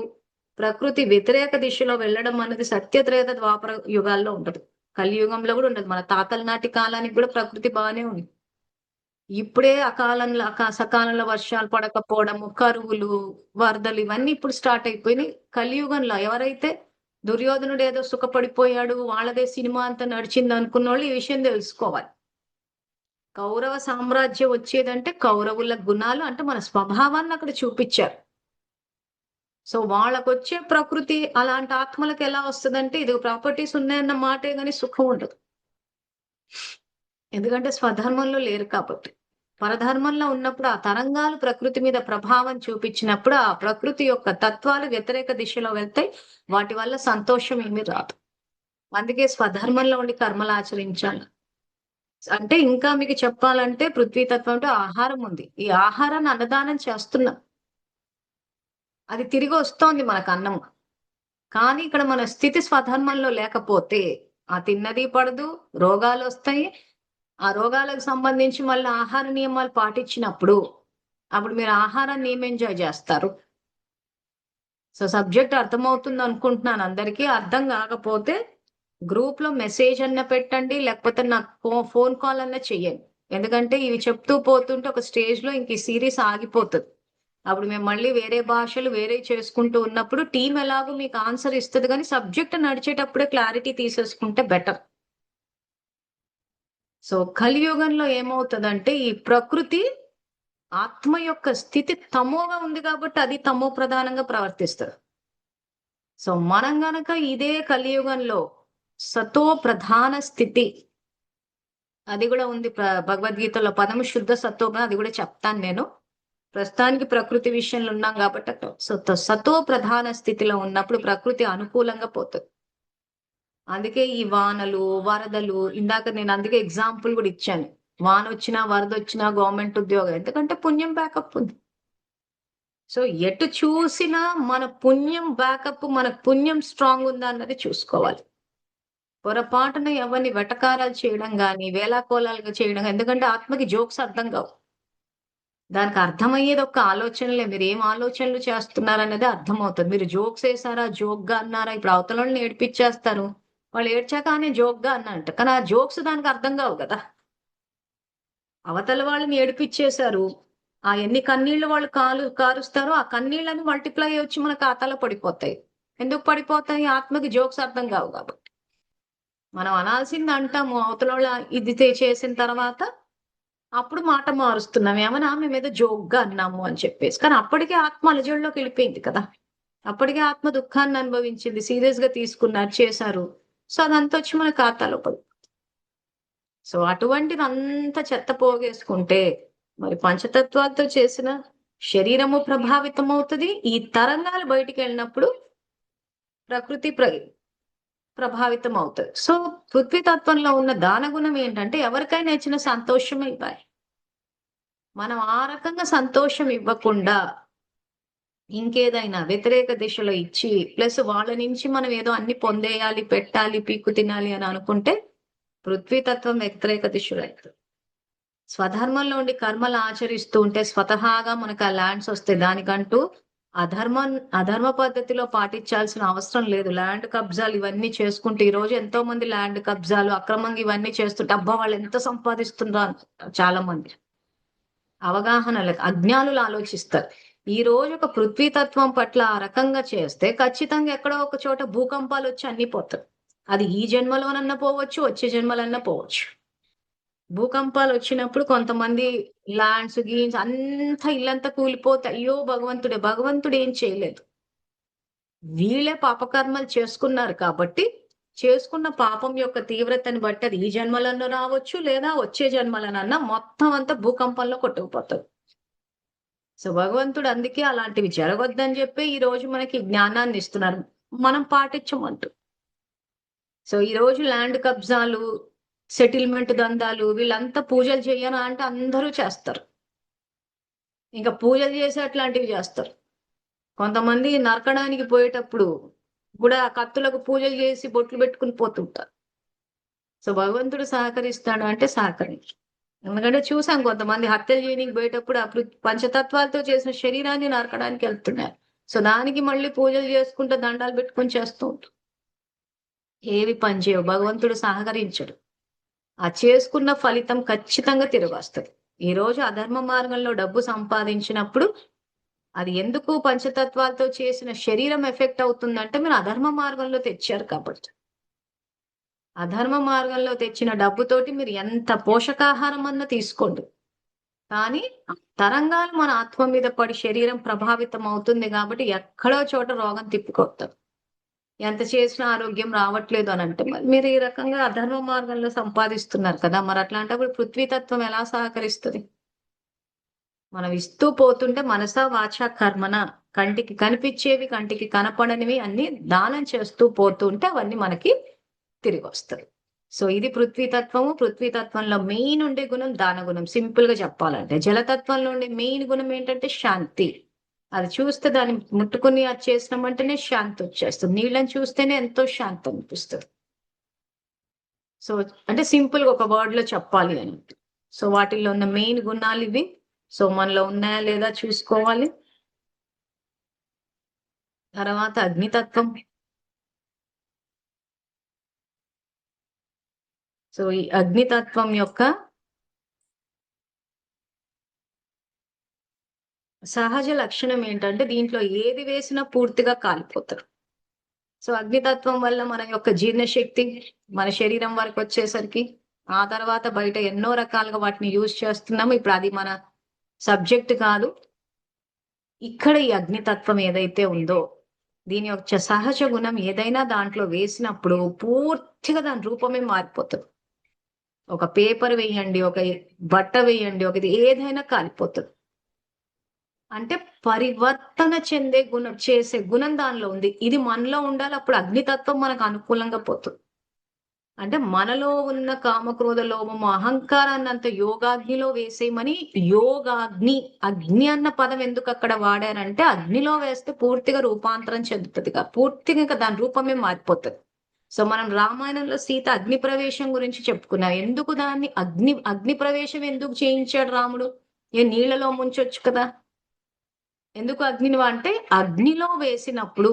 ప్రకృతి వ్యతిరేక దిశలో వెళ్ళడం అన్నది సత్యత్రేత ద్వాపర యుగాల్లో ఉండదు. కలియుగంలో గూడా ఉండదు. మన తాతల నాటి కాలానికి గూడా ప్రకృతి బానే ఉంది. ఇప్పుడే సకాలంలో వర్షాలు పడకపోవడము, కరువులు, వరదలు ఇవన్నీ ఇప్పుడు స్టార్ట్ అయిపోయినాయి. కలియుగంలో ఎవరైతే దుర్యోధనుడు ఏదో సుఖపడిపోయాడు, వాళ్ళదే సినిమా అంతా నడిచిందనుకున్నోళ్ళు ఈ విషయం తెలుసుకోవాలి. కౌరవ సామ్రాజ్యం వచ్చేదంటే కౌరవుల గుణాలు అంటే మన స్వభావాన్ని అక్కడ చూపిచ్చారు. సో, వాళ్ళకొచ్చే ప్రకృతి అలాంటి ఆత్మలకి ఎలా వస్తదంటే ఇదిగో ప్రాపర్టీస్ ఉన్నాయన్న మాటే గాని సుఖం ఉండదు. ఎందుకంటే స్వధర్మంలో లేరు కాబట్టి. పరధర్మంలో ఉన్నప్పుడు ఆ తరంగాలు ప్రకృతి మీద ప్రభావం చూపించినప్పుడు ఆ ప్రకృతి యొక్క తత్వాలు వ్యతిరేక దిశలో వెళ్తాయి. వాటి వల్ల సంతోషం ఏమీ రాదు. అందుకే స్వధర్మంలో ఉండి కర్మలాచరించాలి. అంటే ఇంకా మీకు చెప్పాలంటే పృథ్వీ తత్వంతో ఆహారం ఉంది. ఈ ఆహారాన్ని అన్నదానం చేస్తున్నాం. అది తిరిగి వస్తోంది మనకు అన్నం. కానీ ఇక్కడ మన స్థితి స్వధర్మంలో లేకపోతే ఆ తిన్నది పడదు, రోగాలొస్తాయి. ఆ రోగాలకు సంబంధించి మళ్ళీ ఆహార నియమాలు పాటించినప్పుడు, అప్పుడు మీరు ఆహారాన్ని ఏం ఎంజాయ్ జేస్తారు? సో, సబ్జెక్ట్ అర్థమవుతుంది అనుకుంటున్నాను అందరికీ. అర్థం గాకపోతే గ్రూప్‌లో మెసేజ్ అన్నా పెట్టండి. లేకపోతే నాకు ఫోన్ కాల్ అన్నా చెయ్యండి. ఎందుకంటే ఇవి చెప్తూ పోతుంటే ఒక స్టేజ్‌లో ఇంక ఈ సీరీస్ ఆగిపోతది. అప్పుడు మేము మళ్ళీ వేరే భాషలు వేరేయి చేసుకుంటూ ఉన్నప్పుడు టీమ్ ఎలాగో మీకు ఆన్సర్ ఇస్తది గానీ, సబ్జెక్ట్ నడిచేటప్పుడే క్లారిటీ తీసేసుకుంటే బెటర్. సో, కలియుగంలో ఏమవుతదంటే ఈ ప్రకృతి ఆత్మ యొక్క స్థితి తమోగా ఉంది కాబట్టి అది తమో ప్రధానంగా ప్రవర్తిస్తది. సో, మనం గనక ఇదే కలియుగంలో సతో ప్రధాన స్థితి అది గూడా ఉంది భగవద్గీతలో పదము శుద్ధ సత్వగుణం అది గూడా చెప్తాను నేను. ప్రస్తుతానికి ప్రకృతి విషయంలో ఉన్నాం గాబట్టి అట్లా సతో ప్రధాన స్థితిలో ఉన్నప్పుడు ప్రకృతి అనుకూలంగా పోతది. అందుకే ఈ వానలు, వరదలు ఇందాక నేను అందుకే ఎగ్జాంపుల్ గూడా ఇచ్చాను. వానొచ్చినా, వరదొచ్చినా గవర్నమెంట్ ఉద్యోగం. ఎందుకంటే పుణ్యం బ్యాకప్ ఉంది. సో, ఎటు చూసినా మన పుణ్యం బ్యాకప్ మనకు పుణ్యం స్ట్రాంగ్ ఉందా అన్నది చూసుకోవాలి. పొరపాటున ఎవరిని వెటకారాలు చేయడం గాని, వేళాకోళాలుగా చేయడం ఎందుకంటే ఆత్మకి జోక్స్ అర్థం కావు. దానికి అర్థమయ్యేది ఒక్క ఆలోచనలే. మీరేం ఆలోచనలు చేస్తున్నారనేదే అర్థమవుతది. మీరు జోక్స్ ఏసారా, జోక్‌గా అన్నారా, ఇప్పుడు అవతలోళ్ళని ఏడిపిచ్చేస్తారు. వాళ్ళు ఏడ్చాక నేను జోక్‌గా అన్నానంట. కానీ ఆ జోక్స్ దానికి అర్థం కావు గదా! అవతల వాళ్ళని ఏడిపిచ్చేశారు. ఆ ఎన్ని కన్నీళ్లు వాళ్ళు కారుస్తారో ఆ కన్నీళ్ళని మల్టిప్లై అయ్యి వచ్చి మన ఖాతాలో పడిపోతాయి. ఎందుకు పడిపోతాయి? ఆత్మకి జోక్స్ అర్థం కావు కాబట్టి. మనం అనాల్సింది అంటాము, అవతల ఇది చేసిన తర్వాత అప్పుడు మాట మారుస్తున్నాం. ఏమన్నా ఆమె మీద జోక్‌గా అన్నాము అని చెప్పేసి. కానీ అప్పటికే ఆత్మ అలజడిలోకి వెళ్ళిపోయింది కదా! అప్పటికే ఆత్మ దుఃఖాన్ని అనుభవించింది. సీరియస్‌గా తీసుకున్నారు, చేశారు. సో, అదంతా వచ్చి మన ఖాతాలో పడు. సో, అటువంటిదంతా చెత్త పోగేసుకుంటే, మరి పంచతత్వాలతో చేసిన శరీరము ప్రభావితమవుతది. ఈ తరంగాలు బయటికెళ్ళినప్పుడు ప్రకృతి ప్రభావితమవుతది. సో, పృథ్వీ తత్వంలో ఉన్న దానగుణం ఏంటంటే, ఎవరికైనా ఇచ్చిన సంతోషమే ఇవ్వాలి. మనం ఆ రకంగా సంతోషం ఇవ్వకుండా, ఇంకేదైనా వ్యతిరేక దిశలో ఇచ్చి, ప్లస్ వాళ్ళ నుంచి మనం ఏదో అన్ని పొందేయాలి, పెట్టాలి, పీక్కు తినాలి అని అనుకుంటే, పృథ్వీ తత్వం వ్యతిరేక దిశలో అయితది. స్వధర్మంలో ఉండి కర్మలు ఆచరిస్తూ ఉంటే స్వతహాగా మనకు ఆ ల్యాండ్స్ వస్తాయి. దానికంటూ అధర్మ పద్ధతిలో పాటించాల్సిన అవసరం లేదు. ల్యాండ్ కబ్జాలు ఇవన్నీ చేసుకుంటూ ఈ రోజు ఎంతో మంది ల్యాండ్ కబ్జాలు అక్రమంగా ఇవన్నీ చేస్తుంటే అబ్బా వాళ్ళు ఎంత సంపాదిస్తుండ్రో అనుకుంటారు చాలా మంది. అవగాహన లేక అజ్ఞానులు ఆలోచిస్తారు. ఈ రోజు ఒక పృథ్వీ తత్వం పట్ల ఆ రకంగా చేస్తే ఖచ్చితంగా ఎక్కడో ఒక చోట భూకంపాలు వచ్చి అన్ని పోతాయి. అది ఈ జన్మలోనన్నా పోవచ్చు, వచ్చే జన్మలన్నా పోవచ్చు. భూకంపాలు వచ్చినప్పుడు కొంతమంది ల్యాండ్స్ గీన్స్ అంతా ఇల్లంతా కూలిపోతే అయ్యో భగవంతుడే! భగవంతుడు ఏం చేయలేదు. వీళ్ళే పాపకర్మలు చేసుకున్నారు కాబట్టి, చేసుకున్న పాపం యొక్క తీవ్రతని బట్టి అది ఈ జన్మలన్నా రావచ్చు, లేదా వచ్చే జన్మలనన్నా మొత్తం అంతా భూకంపంలో కొట్టుకుపోతది. సో, భగవంతుడు అందుకే అలాంటివి జరగొద్దని చెప్పి ఈ రోజు మనకి జ్ఞానాన్ని ఇస్తున్నారు. మనం పాటించమంటూ. సో, ఈ రోజు ల్యాండ్ కబ్జాలు, సెటిల్‌మెంట్ దందాలు వీళ్ళంతా పూజలు చెయ్యనా అంటే అందరూ చేస్తారు. ఇంక పూజలు చేసి అట్లాంటివి చేస్తారు. కొంతమంది నరకడానికి పోయేటప్పుడు కూడా కత్తులకు పూజలు చేసి బొట్లు పెట్టుకొని పోతుంటారు. సో, భగవంతుడు సహకరిస్తాడు అంటే సహకరించు. ఎందుకంటే చూసాం కొంతమంది హత్యలు చేయనీకి పోయేటప్పుడు అప్పుడు పంచతత్వాలతో చేసిన శరీరాన్ని నరకడానికి వెళ్తున్నారు. సో, దానికి మళ్ళీ పూజలు చేసుకుంటూ దండాలు పెట్టుకొని చేస్తూ ఉంటారు. ఏవి పనిచేయవు. భగవంతుడు సహకరించడు. ఆ చేసుకున్న ఫలితం ఖచ్చితంగా తిరిగొస్తది. ఈరోజు అధర్మ మార్గంలో డబ్బు సంపాదించినప్పుడు అది ఎందుకు పంచతత్వాలతో చేసిన శరీరం ఎఫెక్ట్ అవుతుందంటే మీరు అధర్మ మార్గంలో తెచ్చారు కాబట్టి. అధర్మ మార్గంలో తెచ్చిన డబ్బుతోటి మీరు ఎంత పోషకాహారం అన్నా తీసుకోండి. కానీ తరంగాలు మన ఆత్మ మీద పడి శరీరం ప్రభావితం అవుతుంది కాబట్టి ఎక్కడో చోట రోగం తిప్పికొత్తది. ఎంత చేసినా ఆరోగ్యం రావట్లేదు అనంటే మరి మీరు ఈ రకంగా అధర్మ మార్గంలో సంపాదిస్తున్నారు కదా! మరి అట్లాంటప్పుడు పృథ్వీతత్వం ఎలా సహకరిస్తది? మనం ఇస్తూ పోతుంటే మనసా వాచా కర్మన కంటికి కనిపించేవి, కంటికి కనపడనివి అన్ని దానం చేస్తూ పోతుంటే అవన్నీ మనకి తిరిగొస్తాయి. సో, ఇది పృథ్వీతత్వము. పృథ్వీతత్వంలో మెయిన్ ఉండే గుణం దానగుణం. సింపుల్‌గా చెప్పాలంటే. జలతత్వంలో ఉండే మెయిన్ గుణం ఏంటంటే శాంతి. అది చూస్తే దాన్ని ముట్టుకొని అది చేసినామంటేనే శాంతొచ్చేస్తుంది. నీళ్ళని చూస్తేనే ఎంతో శాంతి అనిపిస్తది. సో, అంటే సింపుల్‌గా ఒక వర్డ్‌లో చెప్పాలి అని. సో, వాటిల్లో ఉన్న మెయిన్ గుణాలివి. సో, మనలో ఉన్నాయా లేదా చూసుకోవాలి. తర్వాత అగ్నితత్వం. సో, ఈ అగ్నితత్వం యొక్క సహజ లక్షణం ఏంటంటే దీంట్లో ఏది వేసినా పూర్తిగా కాలిపోతారు. సో, అగ్నితత్వం వల్ల మన యొక్క జీర్ణశక్తి మన శరీరం వరకొచ్చేసరికి ఆ తర్వాత బయట ఎన్నో రకాలుగా వాటిని యూజ్ చేస్తున్నాము. ఇప్పుడు అది మన సబ్జెక్ట్ కాదు. ఇక్కడ ఈ అగ్నితత్వం ఏదైతే ఉందో దీని యొక్క సహజ గుణం ఏదైనా దాంట్లో వేసినప్పుడు పూర్తిగా దాని రూపమే మారిపోతది. ఒక పేపర్ వేయండి, ఒక బట్ట వేయండి, ఒకది ఏదైనా కాలిపోతది. అంటే పరివర్తన చెందే గుణం చేసే గుణం దానిలో ఉంది. ఇది మనలో ఉండాలి. అప్పుడు అగ్నితత్వం మనకు అనుకూలంగా పోతుంది. అంటే మనలో ఉన్న కామక్రోధ లోభము, అహంకారాన్నంత యోగాగ్నిలో వేసేయమని యోగాగ్ని, అగ్ని అన్న పదం ఎందుకు అక్కడ వాడారంటే అగ్నిలో వేస్తే పూర్తిగా రూపాంతరం చెందుతదిగా. పూర్తిగా ఇంకా దాని రూపమే మారిపోతది. సో, మనం రామాయణంలో సీత అగ్ని ప్రవేశం గురించి చెప్పుకున్నాం. ఎందుకు దాన్ని అగ్ని ప్రవేశం ఎందుకు చేయించాడు రాముడు? నీళ్ళలో ముంచొచ్చు కదా! ఎందుకు అగ్నిని అంటే అగ్నిలో వేసినప్పుడు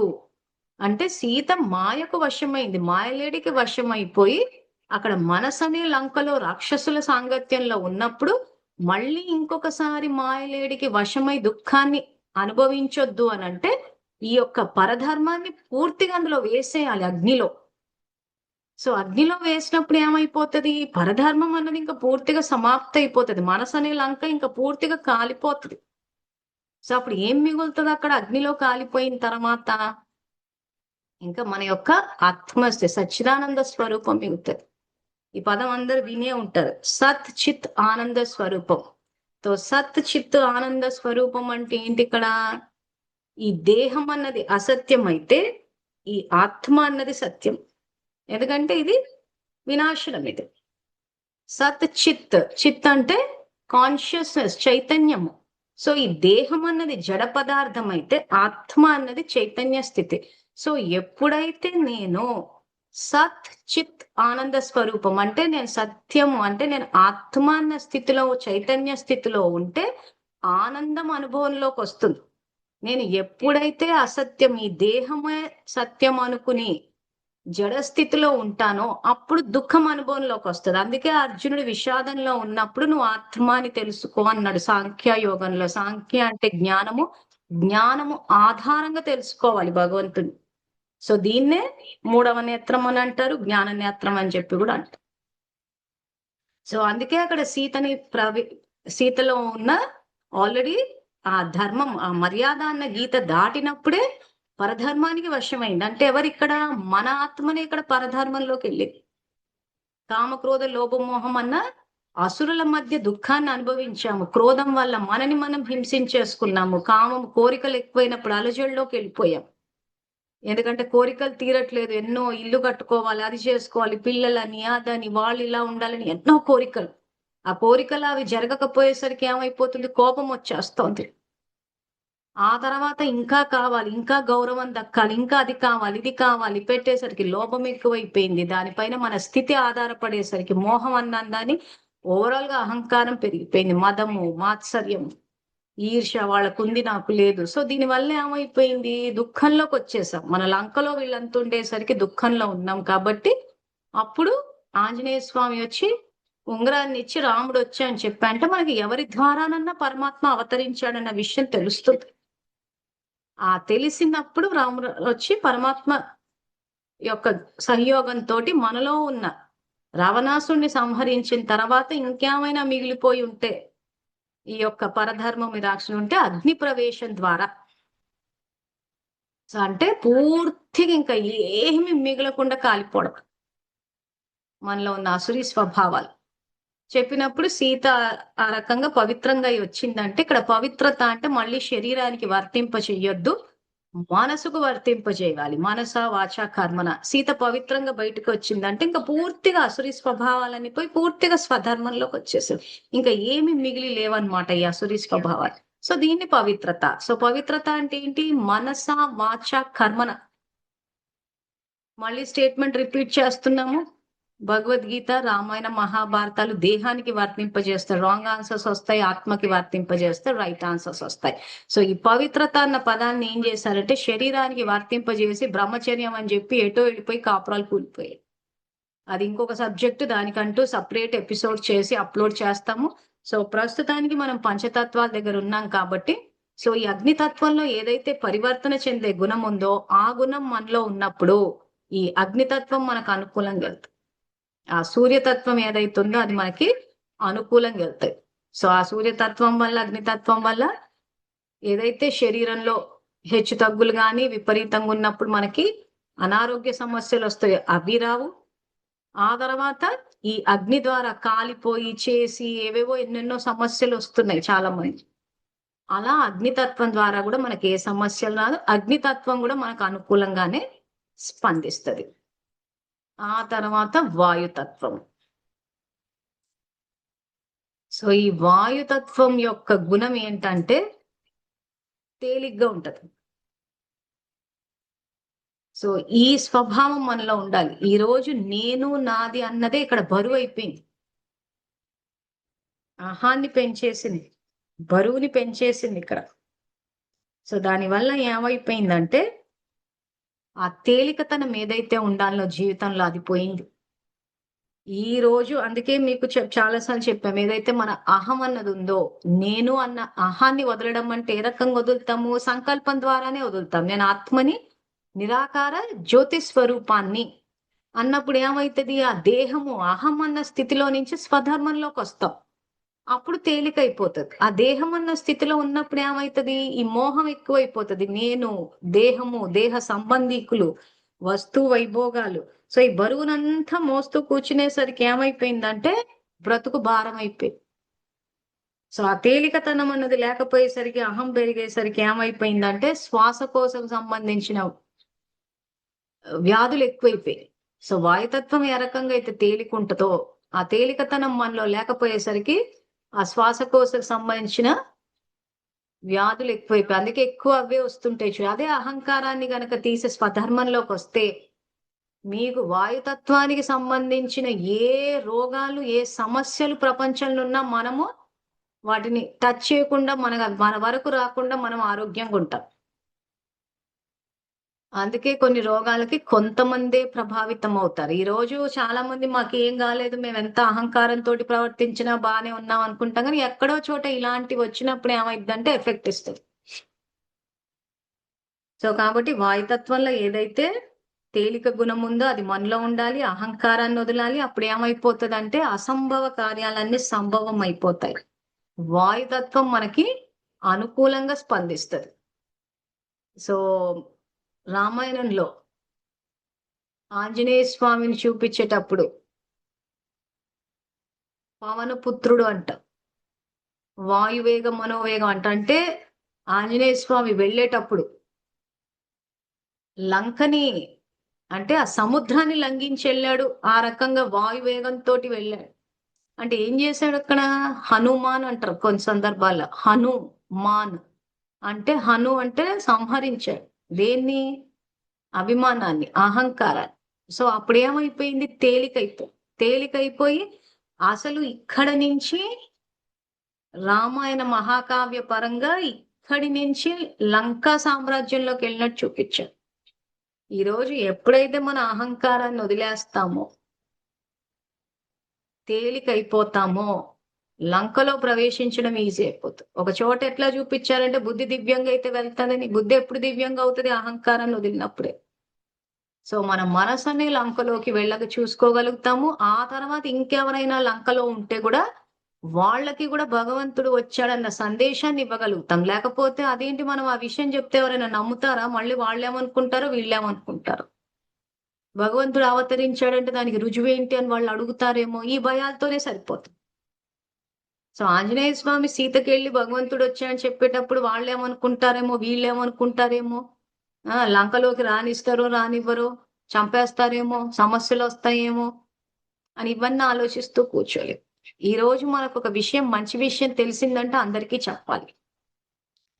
అంటే సీత మాయకు వశమైంది. మాయలేడికి వశమైపోయి అక్కడ మనసనే లంకలో రాక్షసుల సాంగత్యంలో ఉన్నప్పుడు మళ్ళీ ఇంకొకసారి మాయలేడికి వశమై దుఃఖాన్ని అనుభవించొద్దు అనంటే ఈ యొక్క పరధర్మాన్ని పూర్తిగా అందులో వేసేయాలి అగ్నిలో. సో అగ్నిలో వేసినప్పుడు ఏమైపోతది? పరధర్మం అన్నది ఇంకా పూర్తిగా సమాప్తి అయిపోతది. మనసు అనే లంక ఇంకా పూర్తిగా కాలిపోతది. సో అప్పుడు ఏం మిగులుతది అక్కడ అగ్నిలో కాలిపోయిన తర్వాత? ఇంకా మన యొక్క సచ్చిదానంద స్వరూపం మిగులుతది. ఈ పదం అందరు వినే ఉంటారు. సత్ చిత్ ఆనంద స్వరూపం. తో సత్ చిత్ ఆనంద స్వరూపం అంటే ఏంటి ఇక్కడ? ఈ దేహం అన్నది అసత్యం అయితే ఈ ఆత్మ అన్నది సత్యం. ఎందుకంటే ఇది వినాశనం. ఇది సత్ చిత్. చిత్ అంటే కాన్షియస్నెస్, చైతన్యము. సో ఈ దేహం అన్నది జడ పదార్థం అయితే ఆత్మ అన్నది చైతన్య స్థితి. సో ఎప్పుడైతే నేను సత్ చిత్ ఆనంద స్వరూపం అంటే నేను సత్యము అంటే నేను ఆత్మ అన్న స్థితిలో, చైతన్య స్థితిలో ఉంటే ఆనందం అనుభవంలోకి వస్తుంది. నేను ఎప్పుడైతే అసత్యం, ఈ దేహమే సత్యం అనుకుని జడ స్థితిలో ఉంటానో అప్పుడు దుఃఖం అనుభవంలోకి వస్తుంది. అందుకే అర్జునుడు విషాదంలో ఉన్నప్పుడు నువ్వు ఆత్మ అని తెలుసుకో అన్నాడు సాంఖ్య యోగంలో. సాంఖ్య అంటే జ్ఞానము. జ్ఞానము ఆధారంగా తెలుసుకోవాలి భగవంతుని. సో దీన్నే మూడవ నేత్రం అని అంటారు, జ్ఞాన నేత్రం అని చెప్పి కూడా అంటారు. సో అందుకే అక్కడ సీతలో ఉన్న ఆల్రెడీ ఆ ధర్మం, ఆ మర్యాద అన్న గీత దాటినప్పుడే పరధర్మానికి వశమైంది. అంటే ఎవరిక్కడ? మన ఆత్మనే ఇక్కడ పరధర్మంలోకి వెళ్ళింది. కామక్రోధ లోభమోహం అన్న అసురుల మధ్య దుఃఖాన్ని అనుభవించాము. క్రోధం వల్ల మనని మనం హింసించేసుకున్నాము. కామం, కోరికలు ఎక్కువైనప్పుడు అలజడిలోకి వెళ్ళిపోయాం. ఎందుకంటే కోరికలు తీరట్లేదు. ఎన్నో ఇల్లు కట్టుకోవాలి, అది చేసుకోవాలి, పిల్లలని, అదని, వాళ్ళు ఇలా ఉండాలని ఎన్నో కోరికలు. ఆ కోరికలు అవి జరగకపోయేసరికి ఏమైపోతుంది? కోపం వచ్చేస్తోంది. ఆ తర్వాత ఇంకా కావాలి, ఇంకా గౌరవం దక్కాలి, ఇంకా అది కావాలి, ఇది కావాలి పెట్టేసరికి లోభం ఎక్కువైపోయింది. దానిపైన మన స్థితి ఆధారపడేసరికి మోహం అన్నదాన్ని ఓవరాల్ గా అహంకారం పెరిగిపోయింది. మదము, మాత్సర్యం, ఈర్ష్య, వాళ్ళకుంది నాకు లేదు. సో దీని వల్ల ఏమైపోయింది? దుఃఖంలోకి వచ్చేసాం. మన లంకలో వీళ్ళంతా ఉండేసరికి దుఃఖంలో ఉన్నాం. కాబట్టి అప్పుడు ఆంజనేయ స్వామి వచ్చి ఉంగరాన్ని ఇచ్చి రాముడు వచ్చా అని చెప్పా అంటే మనకి ఎవరి ద్వారానన్నా పరమాత్మ అవతరించాడన్న విషయం తెలుస్తుంది. ఆ తెలిసినప్పుడు రాముడు వచ్చి పరమాత్మ యొక్క సంయోగంతో మనలో ఉన్న రావణాసుడిని సంహరించిన తర్వాత ఇంకేమైనా మిగిలిపోయి ఉంటే ఈ యొక్క పరధర్మం విరాక్షణ ఉంటే అగ్ని ప్రవేశం ద్వారా, సో అంటే పూర్తిగా ఇంకా ఏమి మిగలకుండా కాలిపోవడం మనలో ఉన్న అసురి స్వభావాలు. చెప్పినప్పుడు సీత ఆ రకంగా పవిత్రంగా వచ్చిందంటే ఇక్కడ పవిత్రత అంటే మళ్ళీ శరీరానికి వర్తింప చెయ్యొద్దు, మనసుకు వర్తింప చేయాలి. మనస వాచ కర్మన. సీత పవిత్రంగా బయటకు వచ్చిందంటే ఇంకా పూర్తిగా అసురి స్వభావాలని పోయి పూర్తిగా స్వధర్మంలోకి వచ్చేసారు. ఇంకా ఏమి మిగిలి లేవన్నమాట ఈ అసురి స్వభావాలు. సో దీన్ని పవిత్రత. సో పవిత్రత అంటే ఏంటి? మనస వాచ కర్మన. మళ్ళీ స్టేట్మెంట్ రిపీట్ చేస్తున్నాము. భగవద్గీత, రామాయణ, మహాభారతాలు దేహానికి వర్తింపజేస్తారు. రాంగ్ ఆన్సర్స్ వస్తాయి, ఆత్మకి వర్తింపజేస్తారు, రైట్ ఆన్సర్స్ వస్తాయి. సో ఈ పవిత్రత అన్న పదాన్ని ఏం చేశారంటే శరీరానికి వర్తింపజేసి బ్రహ్మచర్యం అని చెప్పి ఎటో వెళ్ళిపోయి కాపురాలు కూలిపోయాయి. అది ఇంకొక సబ్జెక్ట్, దానికంటూ సపరేట్ ఎపిసోడ్ చేసి అప్లోడ్ చేస్తాము. సో ప్రస్తుతానికి మనం పంచతత్వాల దగ్గర ఉన్నాం కాబట్టి, సో ఈ అగ్నితత్వంలో ఏదైతే పరివర్తన చెందే గుణం ఉందో ఆ గుణం మనలో ఉన్నప్పుడు ఈ అగ్నితత్వం మనకు అనుకూలంగా వెళ్తుంది. ఆ సూర్యతత్వం ఏదైతే ఉందో అది మనకి అనుకూలంగా వెళ్తాయి. సో ఆ సూర్యతత్వం వల్ల, అగ్నితత్వం వల్ల ఏదైతే శరీరంలో హెచ్చు తగ్గులు కానీ విపరీతంగా ఉన్నప్పుడు మనకి అనారోగ్య సమస్యలు వస్తాయి, అవి రావు. ఆ తర్వాత ఈ అగ్ని ద్వారా కాలిపోయి చేసి ఏవేవో ఎన్నెన్నో సమస్యలు వస్తున్నాయి చాలా మంది. అలా అగ్నితత్వం ద్వారా కూడా మనకి ఏ సమస్యలు రాదు. అగ్నితత్వం కూడా మనకు అనుకూలంగానే స్పందిస్తుంది. ఆ తర్వాత వాయుతత్వం. సో ఈ వాయుతత్వం యొక్క గుణం ఏంటంటే తేలిగ్గా ఉంటది. సో ఈ స్వభావం మనలో ఉండాలి. ఈ రోజు నేను నాది అన్నదే ఇక్కడ బరువు అయిపోయింది. అహాన్ని పెంచేసింది, బరువుని పెంచేసింది ఇక్కడ. సో దానివల్ల ఏమైపోయిందంటే ఆ తేలికతనం ఏదైతే ఉండాలో జీవితంలో అది పోయింది. ఈ రోజు అందుకే మీకు చాలాసార్లు చెప్పాము, ఏదైతే మన అహం అన్నది ఉందో, నేను అన్న అహాన్ని వదలడం అంటే ఏ రకంగా వదులుతాము? సంకల్పం ద్వారానే వదులుతాం. నేను ఆత్మని, నిరాకార జ్యోతి స్వరూపాన్ని అన్నప్పుడు ఏమైతుంది? ఆ దేహము అహం అన్న స్థితిలో నుంచి స్వధర్మంలోకి వస్తాం. అప్పుడు తేలికైపోతది. ఆ దేహం అన్న స్థితిలో ఉన్నప్పుడు ఏమైతది? ఈ మోహం ఎక్కువైపోతది. నేను, దేహము, దేహ సంబంధీకులు, వస్తు వైభోగాలు. సో, ఈ బరువునంతా మోస్తూ కూర్చునేసరికి ఏమైపోయిందంటే బ్రతుకు భారం అయిపోయింది. సో, ఆ తేలికతనం అన్నది లేకపోయేసరికి, అహం పెరిగేసరికి ఏమైపోయిందంటే శ్వాసకోశం సంబంధించిన వ్యాధులు ఎక్కువైపోయాయి. సో, వాయుతత్వం ఏ రకంగా అయితే తేలికుంటదో, ఆ తేలికతనం మనలో లేకపోయేసరికి, ఆ శ్వాసకోశకు సంబంధించిన వ్యాధులు ఎక్కువైపోయాయి. అందుకే ఎక్కువ అవే వస్తుంటాయి అదే అహంకారాన్ని గనక తీసి స్వధర్మంలోకొస్తే, మీకు వాయుతత్వానికి సంబంధించిన ఏ రోగాలు, ఏ సమస్యలు ప్రపంచంలో ఉన్నా మనము వాటిని టచ్ చేయకుండా మన వరకు రాకుండా మనం ఆరోగ్యంగా ఉంటాం. అందుకే కొన్ని రోగాలకి కొంతమందే ప్రభావితం అవుతారు. ఈరోజు చాలా మంది మాకేం గాలేదు, మేమెంత అహంకారంతోటి ప్రవర్తించినా బానే ఉన్నాం అనుకుంటాం గానీ, ఎక్కడో చోట ఇలాంటివి వచ్చినప్పుడు ఏమైద్దంటే ఎఫెక్ట్ ఇస్తది. సో, కాబట్టి వాయుతత్వంలో ఏదైతే తేలిక గుణం ఉందో అది మనలో ఉండాలి. అహంకారాన్ని వదలాలి. అప్పుడు ఏమైపోతదంటే అసంభవ కార్యాలన్నీ సంభవం అయిపోతాయి. వాయుతత్వం మనకి అనుకూలంగా స్పందిస్తది. సో, రామాయణంలో ఆంజనేయ స్వామిని చూపించేటప్పుడు పవనపుత్రుడు అంట. వాయువేగం, మనోవేగం అంట. అంటే ఆంజనేయ స్వామి వెళ్ళేటప్పుడు లంకని అంటే ఆ సముద్రాన్ని లంఘించెళ్ళాడు. ఆ రకంగా వాయువేగంతోటి వెళ్ళాడు. అంటే ఏం చేశాడక్కడ? హనుమాన్ అంటారు కొన్ని సందర్భాల్లో. హనుమాన్ అంటే హను అంటే సంహరించాడు. దేన్ని? అభిమానాన్ని, అహంకారాన్ని. సో, అప్పుడేమైపోయింది? తేలికైపోయి అసలు ఇక్కడ నుంచి రామాయణ మహాకావ్య పరంగా ఇక్కడి నుంచి లంకా సామ్రాజ్యంలోకెళ్ళినట్టు చూపిచ్చాడు. ఈరోజు ఎప్పుడైతే మన అహంకారాన్ని వదిలేస్తామో, తేలికైపోతామో, లంకలో ప్రవేశించడం ఈజీ అయిపోతుంది. ఒక చోట ఎట్లా చూపిచ్చారంటే బుద్ధి దివ్యంగా అయితే వెళ్తదని. బుద్ధి ఎప్పుడు దివ్యంగా అవుతది? అహంకారాన్ని వదిలినప్పుడే. సో, మన మనసనే లంకలోకి వెళ్ళక చూసుకోగలుగుతాము. ఆ తర్వాత ఇంకెవరైనా లంకలో ఉంటే గూడా, వాళ్ళకి గూడా భగవంతుడు వచ్చాడన్న సందేశాన్ని ఇవ్వగలుగుతాం. లేకపోతే అదేంటి మనం ఆ విషయం చెప్తే ఎవరైనా నమ్ముతారా? మళ్ళీ వాళ్ళేమనుకుంటారో, వీళ్ళేమనుకుంటారో. భగవంతుడు అవతరించాడంటే దానికి రుజువేంటి అని వాళ్ళు అడుగుతారేమో, ఈ భయాలతోనే సరిపోతుంది. సో, ఆంజనేయ స్వామి సీతకెళ్ళి భగవంతుడొచ్చాడని చెప్పేటప్పుడు వాళ్ళేమనుకుంటారేమో, వీళ్ళేమనుకుంటారేమో, లంకలోకి రానిస్తారో, రానివ్వరో, చంపేస్తారేమో, సమస్యలొస్తాయేమో అని ఇవన్నీ ఆలోచిస్తూ కూర్చోలేం. ఈరోజు మనకొక విషయం, మంచి విషయం తెలిసిందంటే అందరికీ చెప్పాలి.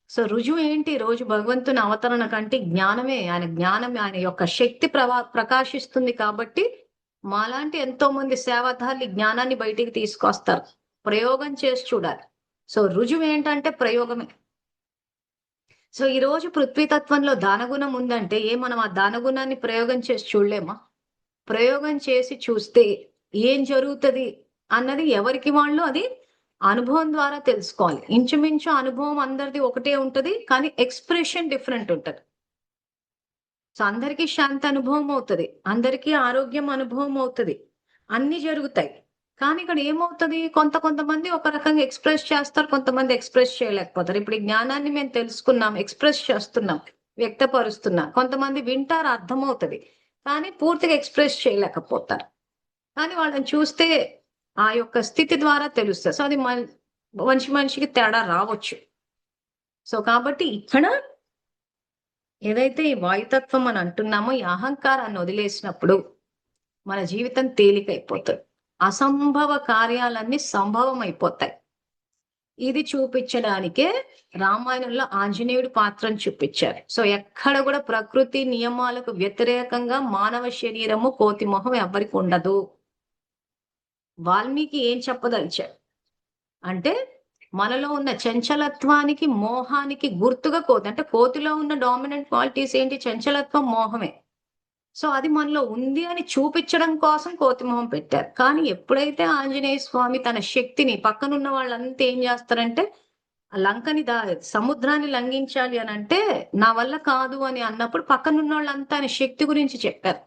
సో, రుజువు ఏంటి? రోజు భగవంతుని అవతరణ కంటే జ్ఞానమే. ఆయన జ్ఞానం, ఆయన యొక్క శక్తి ప్రకాశిస్తుంది కాబట్టి, మాలాంటి ఎంతో మంది సేవాదారులు ఈ జ్ఞానాన్ని బయటికి తీసుకొస్తారు. ప్రయోగం చేసి చూడాలి. సో, రుజువేంటంటే ప్రయోగమే. సో, ఈరోజు పృథ్వీతత్వంలో దానగుణం ఉందంటే, మనం ఆ దానగుణాన్ని ప్రయోగం చేసి చూడలేమా? ప్రయోగం చేసి చూస్తే ఏం జరుగుతది అన్నది ఎవరికి వాళ్ళు అది అనుభవం ద్వారా తెలుసుకోవాలి. ఇంచుమించు అనుభవం అందరిది ఒకటే ఉంటది. కానీ ఎక్స్‌ప్రెషన్ డిఫరెంట్ ఉంటది. సో, అందరికీ శాంతి అనుభవం అవుతది. అందరికీ ఆరోగ్యం అనుభవం అవుతది. అన్నీ జరుగుతాయి. కానీ ఇక్కడ ఏమవుతది? కొంతమంది ఒక రకంగా ఎక్స్‌ప్రెస్ చేస్తారు. కొంతమంది ఎక్స్‌ప్రెస్ చేయలేకపోతారు. ఇప్పుడు ఈ జ్ఞానాన్ని మేము తెలుసుకున్నాం. ఎక్స్‌ప్రెస్ చేస్తున్నాం. వ్యక్తపరుస్తున్నాం. కొంతమంది వింటారు, అర్థమవుతది. కానీ పూర్తిగా ఎక్స్‌ప్రెస్ చేయలేకపోతారు. కానీ వాళ్ళని చూస్తే ఆ యొక్క స్థితి ద్వారా తెలుస్తది. సో, అది మనిషి మనిషికి తేడా రావచ్చు. సో, కాబట్టి ఇక్కడ ఏదైతే ఈ వాయుతత్వం అని అంటున్నామో, ఈ అహంకారాన్ని వదిలేసినప్పుడు మన జీవితం తేలికైపోతది. అసంభవ కార్యాలన్నీ సంభవం అయిపోతాయి. ఇది చూపించడానికే రామాయణంలో ఆంజనేయుడి పాత్రను చూపించారు. సో, ఎక్కడ గూడా ప్రకృతి నియమాలకు వ్యతిరేకంగా మానవ శరీరము, కోతి మొహం ఎవ్వరికి ఉండదు. వాల్మీకి ఏం చెప్పదలిచాడు అంటే, మనలో ఉన్న చంచలత్వానికి, మోహానికి గుర్తుగా కోతి. అంటే కోతిలో ఉన్న డామినెంట్ క్వాలిటీస్ ఏంటి? చంచలత్వం, మోహమే. సో, అది మనలో ఉంది అని చూపిచ్చడం కోసం కోతి మొహం పెట్టారు. కానీ ఎప్పుడైతే ఆంజనేయ స్వామి తన శక్తిని పక్కనున్న వాళ్ళంతా ఏం జేస్తారంటే, ఆ లంకని సముద్రాన్ని లంఘించాలి అనంటే, నా వల్ల కాదు అని అన్నప్పుడు పక్కనున్నోళ్ళంతా ఆయన శక్తి గురించి చెప్పారు.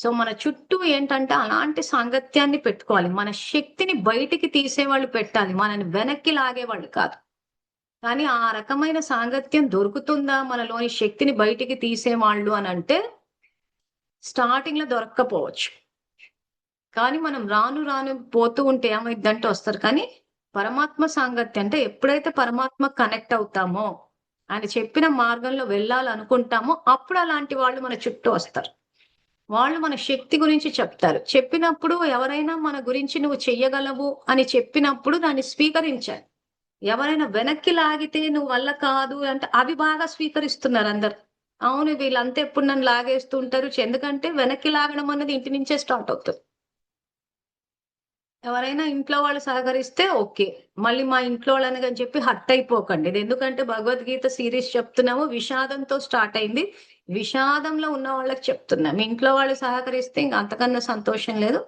సో మన చుట్టూ ఏంటంటే అలాంటి సాంగత్యాన్ని పెట్టుకోవాలి. మన శక్తిని బయటికి తీసేవాళ్ళు పెట్టాలి. మనని వెనక్కి లాగేవాళ్ళు కాదు. కానీ ఆ రకమైన సాంగత్యం దొరుకుతుందా మనలోని శక్తిని బయటికి తీసేవాళ్ళు అనంటే స్టార్టింగ్‌లో దొరక్కపోవచ్చు. కానీ మనం రాను రాను పోతూ ఉంటే ఏమైద్దంటే వస్తారు. కానీ పరమాత్మ సాంగత్యం అంటే ఎప్పుడైతే పరమాత్మ కనెక్ట్ అవుతామో, ఆయన చెప్పిన మార్గంలో వెళ్ళాలనుకుంటామో అప్పుడు అలాంటి వాళ్ళు మన చుట్టూ వస్తారు. వాళ్ళు మన శక్తి గురించి చెప్తారు. చెప్పినప్పుడు ఎవరైనా మన గురించి నువ్వు చెయ్యగలవు అని చెప్పినప్పుడు దాన్ని స్వీకరించాలి. ఎవరైనా వెనక్కి లాగితే నువ్వు వల్ల కాదు అంటే అవి బాగా స్వీకరిస్తున్నారు అందరు. అవును వీళ్ళంతా ఎప్పుడు నన్ను లాగేస్తూ ఉంటారు. ఎందుకంటే వెనక్కి లాగడం అన్నది ఇంటి నుంచే స్టార్ట్ అవుతది. ఎవరైనా ఇంట్లో వాళ్ళు సహకరిస్తే ఓకే. మళ్ళీ మా ఇంట్లో వాళ్ళని చెప్పి హర్ట్ అయిపోకండి. ఇది ఎందుకంటే భగవద్గీత సీరీస్ చెప్తున్నాము. విషాదంతో స్టార్ట్ అయింది. విషాదంలో ఉన్న వాళ్ళకి చెప్తున్నా. మీ ఇంట్లో వాళ్ళు సహకరిస్తే ఇంక అంతకన్నా సంతోషం లేదు.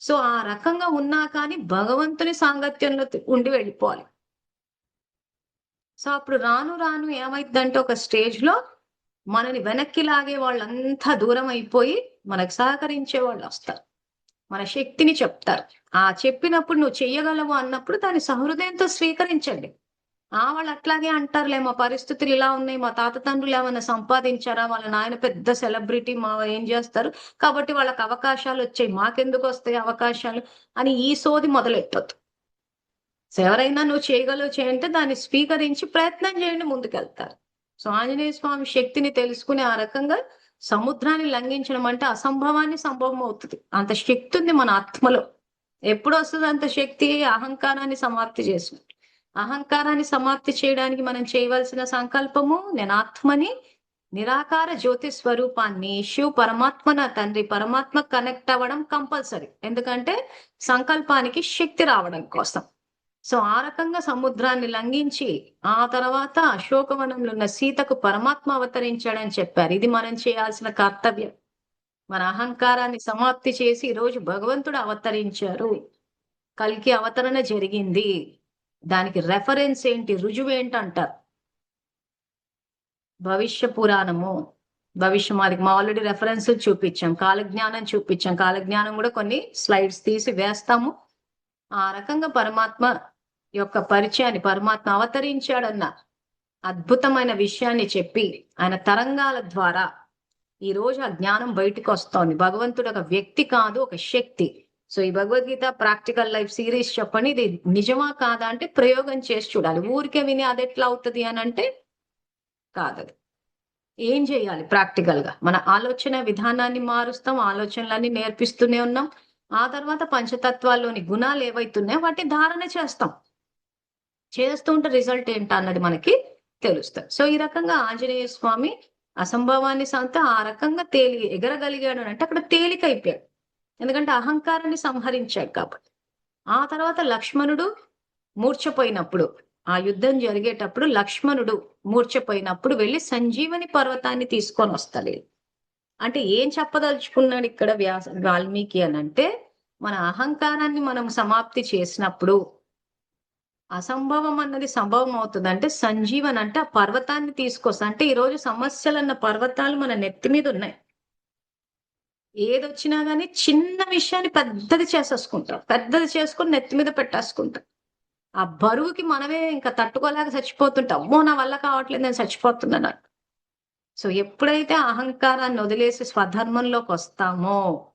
సో ఆ రకంగా ఉన్నా కానీ భగవంతుని సాంగత్యంలో ఉండి వెళ్ళిపోవాలి. సో అప్పుడు రాను రాను ఏమైద్దంటే ఒక స్టేజ్‌లో మనని వెనక్కి లాగే వాళ్ళంతా దూరం అయిపోయి మనకు సహకరించే వాళ్ళొస్తారు. మన శక్తిని చెప్తారు. ఆ చెప్పినప్పుడు నువ్వు చెయ్యగలవు అన్నప్పుడు దాన్ని సహృదయంతో స్వీకరించండి. వాళ్ళు అట్లాగే అంటారులే మా పరిస్థితులు ఇలా ఉన్నాయి. మా తాత తండ్రులు ఏమన్నా సంపాదించారా? వాళ్ళ నాయన పెద్ద సెలబ్రిటీ ఏం జేస్తారు? కాబట్టి వాళ్ళకి అవకాశాలొచ్చాయి. మాకెందుకొస్తాయి అవకాశాలు? అని ఈ సోది మొదలెట్టొద్దు. సో ఎవరైనా నువ్వు చేయగలవు చేయంటే దాన్ని స్వీకరించి ప్రయత్నం చేయండి ముందుకెళ్తారు. సో ఆంజనేయ స్వామి శక్తిని తెలుసుకుని ఆ రకంగా సముద్రాన్ని లంఘించడం అంటే అసంభవాన్ని సంభవం అవుతది. అంత శక్తి ఉంది మన ఆత్మలో. ఎప్పుడొస్తది అంత శక్తి? అహంకారాన్ని సమాప్తి చేసుకొని. అహంకారాన్ని సమాప్తి చేయడానికి మనం చేయవలసిన సంకల్పము నేను ఆత్మని, నిరాకార జ్యోతి స్వరూపాన్ని, పరమాత్మ నా తండ్రి పరమాత్మ కనెక్ట్ అవ్వడం కంపల్సరీ. ఎందుకంటే సంకల్పానికి శక్తి రావడం కోసం. సో ఆ రకంగా సముద్రాన్ని లంఘించి, ఆ తర్వాత అశోకవనంలో ఉన్న సీతకు పరమాత్మ అవతరించాడని చెప్పారు. ఇది మనం చేయాల్సిన కర్తవ్యం. మన అహంకారాన్ని సమాప్తి చేసి ఈరోజు భగవంతుడు అవతరించారు. కల్కి అవతరణ జరిగింది. దానికి రెఫరెన్స్ ఏంటి? రుజువేంటంటారు? భవిష్య పురాణము. భవిష్యమాదికి ఆల్రెడీ రెఫరెన్స్‌లు చూపించాం. కాలజ్ఞానం చూపించాం. కాలజ్ఞానం కూడా కొన్ని స్లైడ్స్ తీసి వేస్తాము. ఆ రకంగా పరమాత్మ యొక్క పరిచయాన్ని పరమాత్మ అవతరించాడన్న అద్భుతమైన విషయాన్ని చెప్పి ఆయన తరంగాల ద్వారా ఈ రోజు ఆ జ్ఞానం బయటికి వస్తోంది. భగవంతుడు ఒక వ్యక్తి కాదు, ఒక శక్తి. సో ఈ భగవద్గీత ప్రాక్టికల్ లైఫ్ సిరీస్ చెప్పండి. ఇది నిజమా కాదా అంటే ప్రయోగం చేసి చూడాలి. ఊరికే విని అది ఎట్లా అవుతుంది అని అంటే కాదది. ఏం చేయాలి ప్రాక్టికల్ గా? మన ఆలోచన విధానాన్ని మారుస్తాం, ఆలోచనలన్నీ నేర్పిస్తూనే ఉన్నాం. ఆ తర్వాత పంచతత్వాల్లోని గుణాలు ఏవైతున్నాయో వాటిని ధారణ చేస్తాం. చేస్తూ ఉంటే రిజల్ట్ ఏంటా అన్నది మనకి తెలుస్తుంది. సో ఈ రకంగా ఆంజనేయ స్వామి అసంభవాన్ని ఆ రకంగా ఎగరగలిగాడు అంటే అక్కడ తేలికైపోయాడు. ఎందుకంటే అహంకారాన్ని సంహరించాడు కాబట్టి. ఆ తర్వాత లక్ష్మణుడు మూర్ఛపోయినప్పుడు, ఆ యుద్ధం జరిగేటప్పుడు లక్ష్మణుడు మూర్ఛపోయినప్పుడు వెళ్లి సంజీవని పర్వతాన్ని తీసుకొని వస్తాడు. అంటే ఏం చెప్పదలుచుకున్నాడు ఇక్కడ వాల్మీకి అనంటే, మన అహంకారాన్ని మనం సమాప్తి చేసినప్పుడు అసంభవం అన్నది సంభవం అవుతుంది. అంటే సంజీవన్ అంటే ఆ పర్వతాన్ని తీసుకొస్తా. అంటే ఈరోజు సమస్యలన్న పర్వతాలు మన నెత్తి మీద ఉన్నాయి. ఏదొచ్చినా గానీ చిన్న విషయాన్ని పెద్దది చేసేసుకుంటాం. పెద్దది చేసుకొని నెత్తి మీద పెట్టేసుకుంటాం. ఆ బరువుకి మనమే ఇంకా తట్టుకోలేక చచ్చిపోతుంటాం. అమ్మో! నా వల్ల కావట్లేదు నేను చచ్చిపోతున్నాను. సో ఎప్పుడైతే అహంకారాన్ని వదిలేసి స్వధర్మంలోకి వస్తామో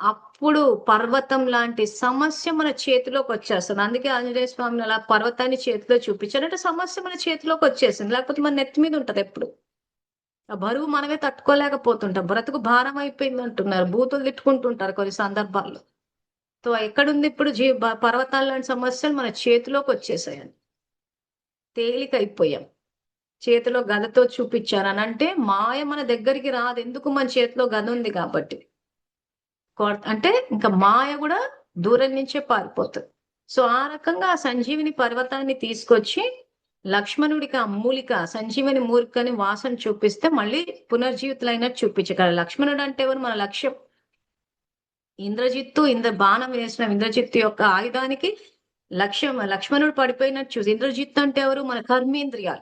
అప్పుడు పర్వతం లాంటి సమస్య మన చేతిలోకి వచ్చేస్తుంది. అందుకే ఆంజనేయ స్వామిని అలా పర్వతాన్ని చేతిలో చూపించారు. అంటే సమస్య మన చేతిలోకి వచ్చేసింది. లేకపోతే మన నెత్తి మీద ఉంటది ఎప్పుడు. ఆ బరువు మనమే తట్టుకోలేకపోతుంటాం. బ్రతుకు భారం అయిపోయింది అంటున్నారు. బూతులు తిట్టుకుంటుంటారు కొన్ని సందర్భాల్లో. సో ఎక్కడుంది ఇప్పుడు పర్వతాల లాంటి సమస్యలు మన చేతిలోకి వచ్చేసాయని. తేలికైపోయాం. చేతిలో గదతో చూపించారు అని అంటే మాయ మన దగ్గరికి రాదు. ఎందుకు? మన చేతిలో గద ఉంది కాబట్టి. అంటే ఇంకా మాయ కూడా దూరం నుంచే పారిపోతుంది. సో ఆ రకంగా ఆ సంజీవిని పర్వతాన్ని తీసుకొచ్చి లక్ష్మణుడికి ఆ మూలిక సంజీవిని మూలికని వాసన చూపిస్తే మళ్ళీ పునర్జీవితులైనట్టు చూపించగలరు. లక్ష్మణుడు అంటే ఎవరు? మన లక్ష్యం. బాణం వేసిన ఇంద్రజిత్తు యొక్క ఆయుధానికి లక్ష్మణుడు పడిపోయినట్టు చూసి ఇంద్రజిత్తు అంటే ఎవరు? మన కర్మేంద్రియాలు.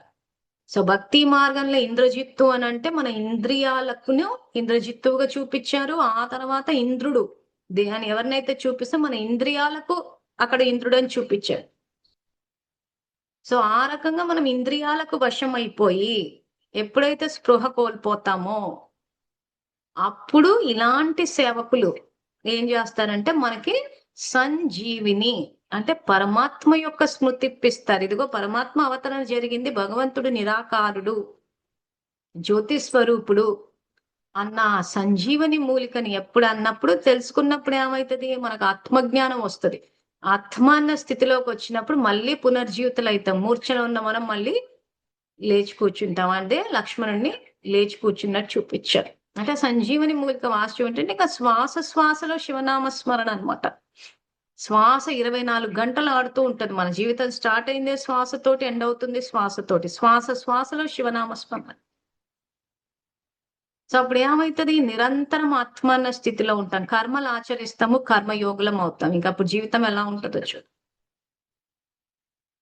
సో భక్తి మార్గంలో ఇంద్రజిత్తు అని అంటే మన ఇంద్రియాలకు ఇంద్రజిత్తువుగా చూపించారు. ఆ తర్వాత ఇంద్రుడు దేహాన్ని ఎవరినైతే చూపిస్తే మన ఇంద్రియాలకు అక్కడ ఇంద్రుడు అని చూపించారు. సో ఆ రకంగా మనం ఇంద్రియాలకు వశం అయిపోయి ఎప్పుడైతే స్పృహ కోల్పోతామో అప్పుడు ఇలాంటి సేవకులు ఏం చేస్తారంటే మనకి సంజీవిని అంటే పరమాత్మ యొక్క స్మృతి ఇప్పిస్తారు. ఇదిగో పరమాత్మ అవతరణ జరిగింది, భగవంతుడు నిరాకారుడు, జ్యోతి స్వరూపుడు అన్న సంజీవని మూలికని ఎప్పుడు అన్నప్పుడు తెలుసుకున్నప్పుడు ఏమవుతుంది, మనకు ఆత్మజ్ఞానం వస్తుంది. ఆత్మ అన్న స్థితిలోకి వచ్చినప్పుడు మళ్ళీ పునర్జీవితులు అవుతాం. మూర్ఛలో ఉన్న మనం మళ్ళీ లేచి కూర్చుంటాం. అంటే లక్ష్మణుడిని లేచి కూర్చున్నట్టు చూపించారు. అంటే సంజీవని మూలిక వాస్తవం ఏంటంటే ఇంకా శ్వాసలో శివనామ స్మరణ అనమాట. శ్వాస 24 గంటలు ఆడుతూ ఉంటది. మన జీవితం స్టార్ట్ అయిందే శ్వాసతోటి, ఎండ్ అవుతుంది శ్వాసతోటి. శ్వాసలో శివనామ స్మరణ. సో అప్పుడు ఏమవుతుంది, నిరంతరం ఆత్మ అన్న స్థితిలో ఉంటాం. కర్మలు ఆచరిస్తాము, కర్మయోగులం అవుతాం. ఇంకా అప్పుడు జీవితం ఎలా ఉంటుందో చూడు.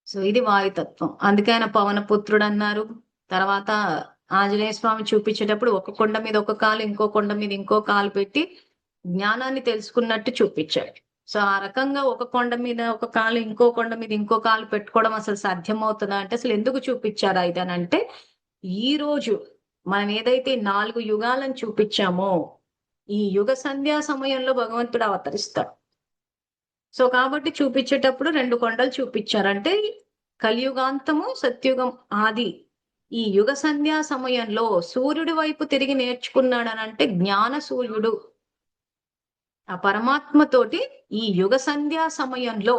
సో ఇది వాయుతత్వం. అందుకే ఆయన పవనపుత్రుడు అన్నారు. తర్వాత ఆంజనేయ స్వామి చూపించేటప్పుడు ఒక కొండ మీద ఒక కాలు, ఇంకో కొండ మీద ఇంకో కాలు పెట్టి జ్ఞానాన్ని తెలుసుకున్నట్టు చూపించాడు. సో ఆ రకంగా ఒక కొండ మీద ఒక కాలు, ఇంకో కొండ మీద ఇంకో కాలు పెట్టుకోవడం అసలు సాధ్యమవుతుందా అంటే అసలు ఎందుకు చూపించారు ఇదనంటే, ఈ రోజు మనం ఏదైతే 4 యుగాలను చూపించామో ఈ యుగ సంధ్యా సమయంలో భగవంతుడు అవతరిస్తాడు. సో కాబట్టి చూపించేటప్పుడు 2 కొండలు చూపించారంటే కలియుగాంతము, సత్యుగం ఆది. ఈ యుగ సంధ్యా సమయంలో సూర్యుడి వైపు తిరిగి నేర్చుకున్నాడనంటే జ్ఞాన సూర్యుడు ఆ పరమాత్మతోటి ఈ యుగ సంధ్యా సమయంలో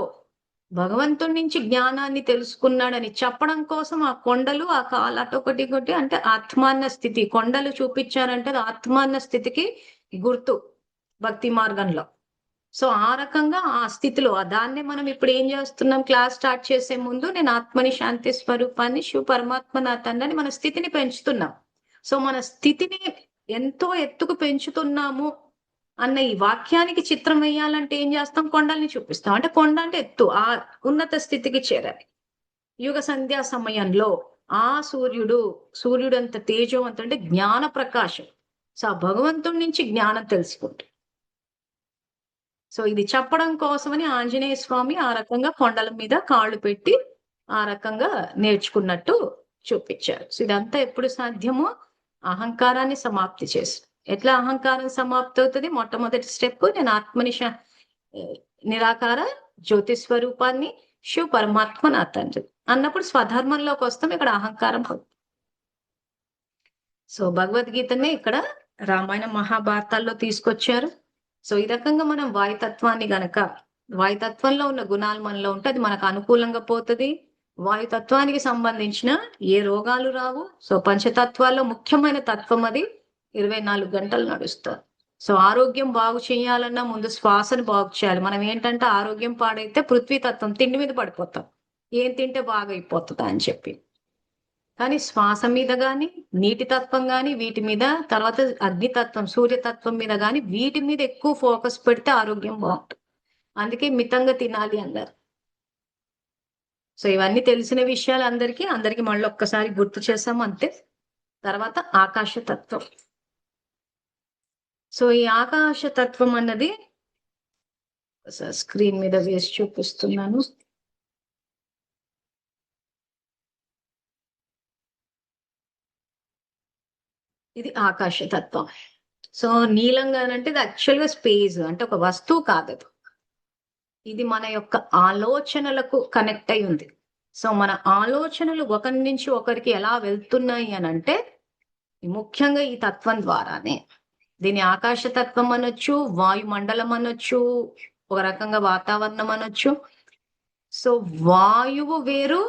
భగవంతుడి నుంచి జ్ఞానాన్ని తెలుసుకున్నాడని చెప్పడం కోసం ఆ కొండలు, ఆ కాలటొకటి ఒకటి అంటే ఆత్మాన్న స్థితి. కొండలు చూపించారంటే ఆత్మాన్న స్థితికి గుర్తు భక్తి మార్గంలో. సో ఆ రకంగా ఆ స్థితిలో దాన్నే మనం ఇప్పుడు ఏం చేస్తున్నాం, క్లాస్ స్టార్ట్ చేసే ముందు నేను ఆత్మని, శాంతి స్వరూపాన్ని, శివ పరమాత్మ నా తండ్రిని మన స్థితిని పెంచుతున్నాం. సో మన స్థితిని ఎంతో ఎత్తుకు పెంచుతున్నాము అన్న ఈ వాక్యానికి చిత్రం వేయాలంటే ఏం చేస్తాం, కొండల్ని చూపిస్తాం. అంటే కొండ అంటే ఎత్తు, ఆ ఉన్నత స్థితికి చేరాలి. యుగ సంధ్యా సమయంలో ఆ సూర్యుడు అంత తేజవంతం అంటే జ్ఞాన ప్రకాశం. సో ఆ భగవంతుడి నుంచి జ్ఞానం తెలుసుకుంటాం. సో ఇది చెప్పడం కోసమని ఆంజనేయ స్వామి ఆ రకంగా కొండల మీద కాళ్ళు పెట్టి ఆ రకంగా నేర్చుకున్నట్టు చూపించారు. సో ఇదంతా ఎప్పుడు సాధ్యమో అహంకారాన్ని సమాప్తి చేసి. ఎట్లా అహంకారం సమాప్తి అవుతుంది, మొట్టమొదటి స్టెప్ నేను ఆత్మని నిరాకార జ్యోతి స్వరూపాన్ని, శివ పరమాత్మ నా తండ్రి అన్నప్పుడు స్వధర్మంలోకి వస్తాం. ఇక్కడ అహంకారం అవుతుంది. సో భగవద్గీతనే ఇక్కడ రామాయణ మహాభారతాల్లో తీసుకొచ్చారు. సో ఈ రకంగా మనం వాయుతత్వాన్ని గనక, వాయుతత్వంలో ఉన్న గుణాలు మనలో ఉంటే అది మనకు అనుకూలంగా పోతుంది. వాయుతత్వానికి సంబంధించిన ఏ రోగాలు రావు. సో పంచతత్వాల్లో ముఖ్యమైన తత్వం అది 24 గంటలు నడుస్తారు. సో ఆరోగ్యం బాగు చేయాలన్నా ముందు శ్వాసను బాగు చేయాలి. మనం ఏంటంటే ఆరోగ్యం పాడైతే పృథ్వీతత్వం తిండి మీద పడిపోతాం, ఏం తింటే బాగా అయిపోతుందా అని చెప్పి. కానీ శ్వాస మీద గాని, నీటి తత్వం గాని, వీటి మీద, తర్వాత అగ్నితత్వం, సూర్యతత్వం మీద గాని, వీటి మీద ఎక్కువ ఫోకస్ పెడితే ఆరోగ్యం బాగుంటుంది. అందుకే మితంగా తినాలి అన్నారు. సో ఇవన్నీ తెలిసిన విషయాలు అందరికీ మళ్ళీ ఒక్కసారి గుర్తు చేసాము అంతే. తర్వాత ఆకాశతత్వం. సో ఈ ఆకాశతత్వం అన్నది స్క్రీన్ మీద వేసి చూపిస్తున్నాను. ఇది ఆకాశతత్వం. సో నీలంగా అంటే ఇది యాక్చువల్గా స్పేస్, అంటే ఒక వస్తువు కాదు. ఇది మన యొక్క ఆలోచనలకు కనెక్ట్ అయి ఉంది. సో మన ఆలోచనలు ఒకరి నుంచి ఒకరికి ఎలా వెళ్తున్నాయి అని అంటే ముఖ్యంగా ఈ తత్వం ద్వారానే. దీని ఆకాశ తత్వం అనొచ్చు, వాయుమండలం అనొచ్చు, ఒక రకంగా వాతావరణం అనొచ్చు. సో వాయువు వేరు,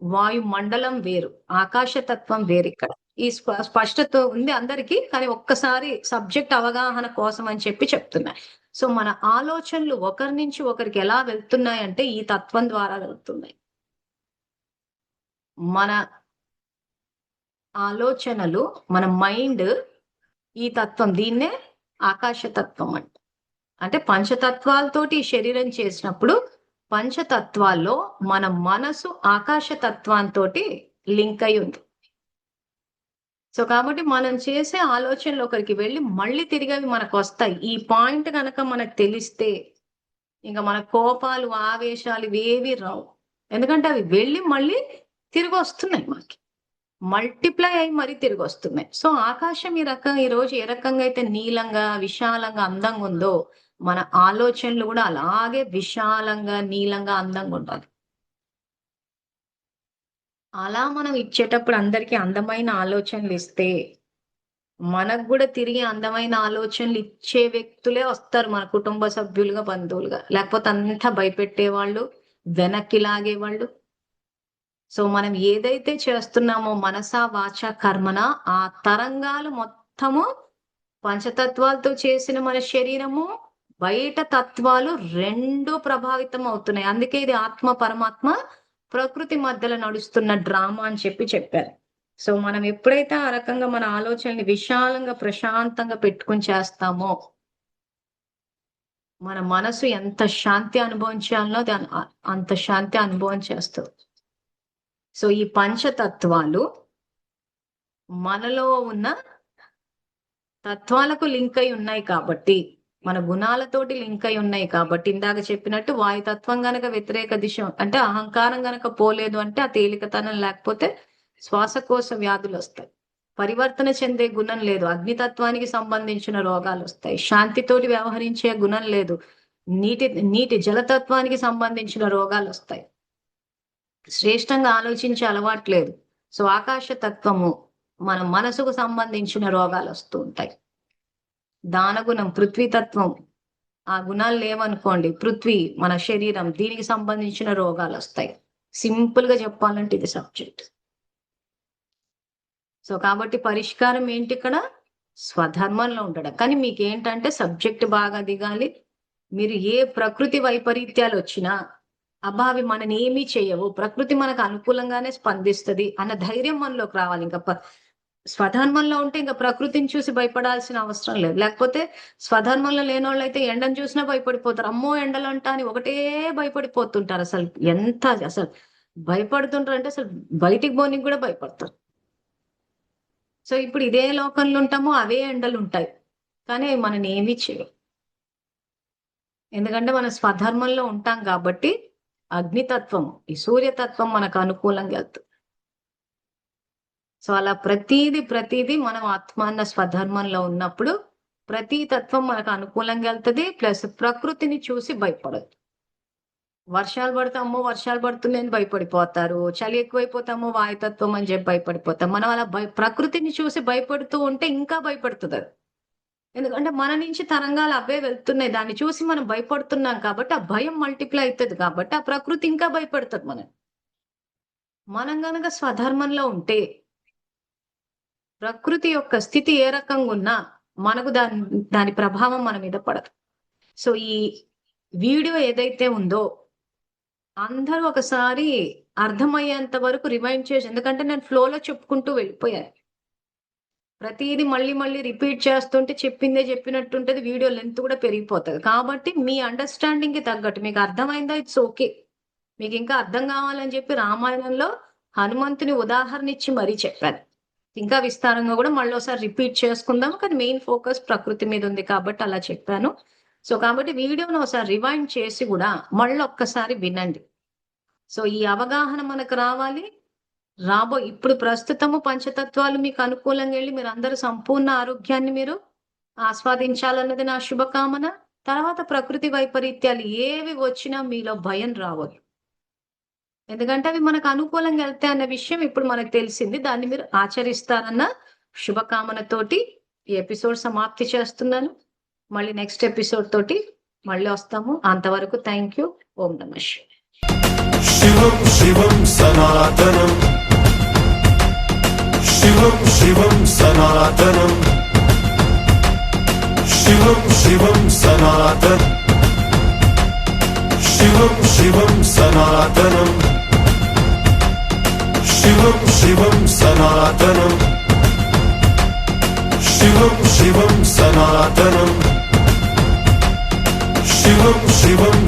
వాయుమండలం వేరు, ఆకాశ తత్వం వేరు. ఇక్కడ ఈ స్పష్టత ఉంది అందరికీ, కానీ ఒక్కసారి సబ్జెక్ట్ అవగాహన కోసం అని చెప్పి చెప్తున్నా. సో మన ఆలోచనలు ఒకరి నుంచి ఒకరికి ఎలా వెళ్తున్నాయి అంటే ఈ తత్వం ద్వారా వెళ్తున్నాయి. మన ఆలోచనలు, మన మైండ్ ఈ తత్వం, దీన్నే ఆకాశ తత్వం అంటే పంచతత్వాలతోటి శరీరం చేసినప్పుడు పంచతత్వాల్లో మన మనసు ఆకాశ తత్వంతో లింక్ అయి ఉంది. సో కాబట్టి మనం చేసే ఆలోచనలు ఒకరికి వెళ్ళి మళ్ళీ తిరిగి అవి మనకు వస్తాయి. ఈ పాయింట్ గనక మనకు తెలిస్తే ఇంక మన కోపాలు, ఆవేశాలు ఇవేవి రావు. ఎందుకంటే అవి వెళ్ళి మళ్ళీ తిరిగొస్తున్నాయి మనకి. మల్టిప్లై అయ్యి మరీ తిరిగొస్తున్నాయి. సో ఆకాశం ఈరోజు ఏ రకంగా అయితే నీలంగా, విశాలంగా, అందంగా ఉందో, మన ఆలోచనలు కూడా అలాగే విశాలంగా, నీలంగా, అందంగా ఉండాలి. అలా మనం ఇచ్చేటప్పుడు అందరికీ అందమైన ఆలోచనలు ఇస్తే, మనకు కూడా తిరిగి అందమైన ఆలోచనలు ఇచ్చే వ్యక్తులే వస్తారు మన కుటుంబ సభ్యులుగా, బంధువులుగా. లేకపోతే అంతా భయపెట్టేవాళ్ళు, వెనక్కి లాగేవాళ్ళు. సో మనం ఏదైతే చేస్తున్నామో మనస, వాచ, కర్మన ఆ తరంగాలు మొత్తము పంచతత్వాలతో చేసిన మన శరీరము, బయట తత్వాలు 2 ప్రభావితం అవుతున్నాయి. అందుకే ఇది ఆత్మ, పరమాత్మ, ప్రకృతి మధ్యలో నడుస్తున్న డ్రామా అని చెప్పారు. సో మనం ఎప్పుడైతే ఆ రకంగా మన ఆలోచనని విశాలంగా, ప్రశాంతంగా పెట్టుకొని చేస్తామో, మన మనసు ఎంత శాంతి అనుభవించాలనో అంత శాంతి అనుభవం చేస్తుంది. సో ఈ పంచతత్వాలు మనలో ఉన్న తత్వాలకు లింక్ అయి ఉన్నాయి కాబట్టి, మన గుణాలతోటి లింక్ అయి ఉన్నాయి కాబట్టి, ఇందాక చెప్పినట్టు వాయుతత్వం గనక వ్యతిరేక దిశ అంటే అహంకారం గనక పోలేదు అంటే, ఆ తేలికతనం లేకపోతే శ్వాసకోశ వ్యాధులు వస్తాయి. పరివర్తన చెందే గుణం లేదు, అగ్నితత్వానికి సంబంధించిన రోగాలు వస్తాయి. శాంతితోటి వ్యవహరించే గుణం లేదు, నీటి జలతత్వానికి సంబంధించిన రోగాలు వస్తాయి. శ్రేష్టంగా ఆలోచించే అలవాటు లేదు. సో ఆకాశతత్వము మన మనసుకు సంబంధించిన రోగాలు వస్తూ ఉంటాయి. దానగుణం, పృథ్వీతత్వం, ఆ గుణాలు లేవనుకోండి, పృథ్వీ మన శరీరం, దీనికి సంబంధించిన రోగాలు వస్తాయి. సింపుల్ గా చెప్పాలంటే ఇది సబ్జెక్ట్. సో కాబట్టి పరిష్కారం ఏంటి ఇక్కడ? స్వధర్మంలో ఉండడం. కానీ మీకు ఏంటంటే సబ్జెక్ట్ బాగా దిగాలి. మీరు ఏ ప్రకృతి వైపరీత్యాలు వచ్చినా అవి మనని ఏమీ చేయవు, ప్రకృతి మనకు అనుకూలంగానే స్పందిస్తుంది అన్న ధైర్యం మనలోకి రావాలి. ఇంకా స్వధర్మంలో ఉంటే ఇంకా ప్రకృతిని చూసి భయపడాల్సిన అవసరం లేదు. లేకపోతే స్వధర్మంలో లేని వాళ్ళు అయితే ఎండను చూసినా భయపడిపోతారు. అమ్మో ఎండలు అంటా అని ఒకటే భయపడిపోతుంటారు. అసలు భయపడుతుంటారు అంటే అసలు బయటికి పోనీకి కూడా భయపడతారు. సో ఇప్పుడు ఇదే లోకంలో ఉంటామో అవే ఎండలు ఉంటాయి, కానీ మనని ఏమీ చేయవు. ఎందుకంటే మనం స్వధర్మంలో ఉంటాం కాబట్టి అగ్నితత్వం, ఈ సూర్యతత్వం మనకు అనుకూలంగా వెళ్తుంది. సో అలా ప్రతిదీ మనం ఆత్మాన్న స్వధర్మంలో ఉన్నప్పుడు ప్రతి తత్వం మనకు అనుకూలంగా వెళ్తుంది. ప్లస్ ప్రకృతిని చూసి భయపడదు. వర్షాలు పడితే అమ్మో వర్షాలు పడుతున్నాయని భయపడిపోతారు, చలి ఎక్కువైపోతామో వాయుతత్వం అని చెప్పి భయపడిపోతాం. మనం అలా ప్రకృతిని చూసి భయపడుతూ ఉంటే ఇంకా భయపడుతుంది అది. ఎందుకంటే మన నుంచి తరంగాలు అవే వెళ్తున్నాయి, దాన్ని చూసి మనం భయపడుతున్నాం కాబట్టి ఆ భయం మల్టిప్లై అవుతుంది. కాబట్టి ఆ ప్రకృతి ఇంకా భయపడుతుంది. మనం గనక స్వధర్మంలో ఉంటే ప్రకృతి యొక్క స్థితి ఏ రకంగా ఉన్నా మనకు దాని ప్రభావం మన మీద పడదు. సో ఈ వీడియో ఏదైతే ఉందో అందరూ ఒకసారి అర్థమయ్యేంత వరకు రిమైండ్ చేసి, ఎందుకంటే నేను ఫ్లోలో చెప్పుకుంటూ వెళ్ళిపోయాను. ప్రతిదీ మళ్ళీ రిపీట్ చేస్తుంటే చెప్పిందే చెప్పినట్టుంటది, వీడియో లెంత్ కూడా పెరిగిపోతుంది. కాబట్టి మీ అండర్స్టాండింగ్ కి తగ్గట్టు మీకు అర్థమైందా, ఇట్స్ ఓకే. మీకు ఇంకా అర్థం కావాలని చెప్పి రామాయణంలో హనుమంతుని ఉదాహరణ ఇచ్చి మరీ చెప్పాను. ఇంకా విస్తారంగా కూడా మళ్ళీ ఒకసారి రిపీట్ చేసుకుందాం, కానీ మెయిన్ ఫోకస్ ప్రకృతి మీద ఉంది కాబట్టి అలా చెప్పాను. సో కాబట్టి వీడియోను ఒకసారి రివైండ్ చేసి కూడా మళ్ళీ ఒక్కసారి వినండి. సో ఈ అవగాహన మనకు రావాలి. ఇప్పుడు ప్రస్తుతము పంచతత్వాలు మీకు అనుకూలంగా వెళ్ళి మీరు అందరూ సంపూర్ణ ఆరోగ్యాన్ని మీరు ఆస్వాదించాలన్నది నా శుభకామన. తర్వాత ప్రకృతి వైపరీత్యాలు ఏవి వచ్చినా మీలో భయం రావద్దు, ఎందుకంటే అవి మనకు అనుకూలంగా వెళ్తాయి అన్న విషయం ఇప్పుడు మనకు తెలిసింది. దాన్ని మీరు ఆచరిస్తారన్న శుభకామనతోటి ఈ ఎపిసోడ్ సమాప్తి చేస్తున్నాను. మళ్ళీ నెక్స్ట్ ఎపిసోడ్ తోటి మళ్ళీ వస్తాము. అంతవరకు థ్యాంక్ యూ. ఓం నమః శివం శివం సనాతనం, శివం శివం సనాతనం, శివం శివం సనాతనం, శివం శివం సనాతనం, శివం శివం సనాతనం, శివం శివం సనాతనం, శివం శివం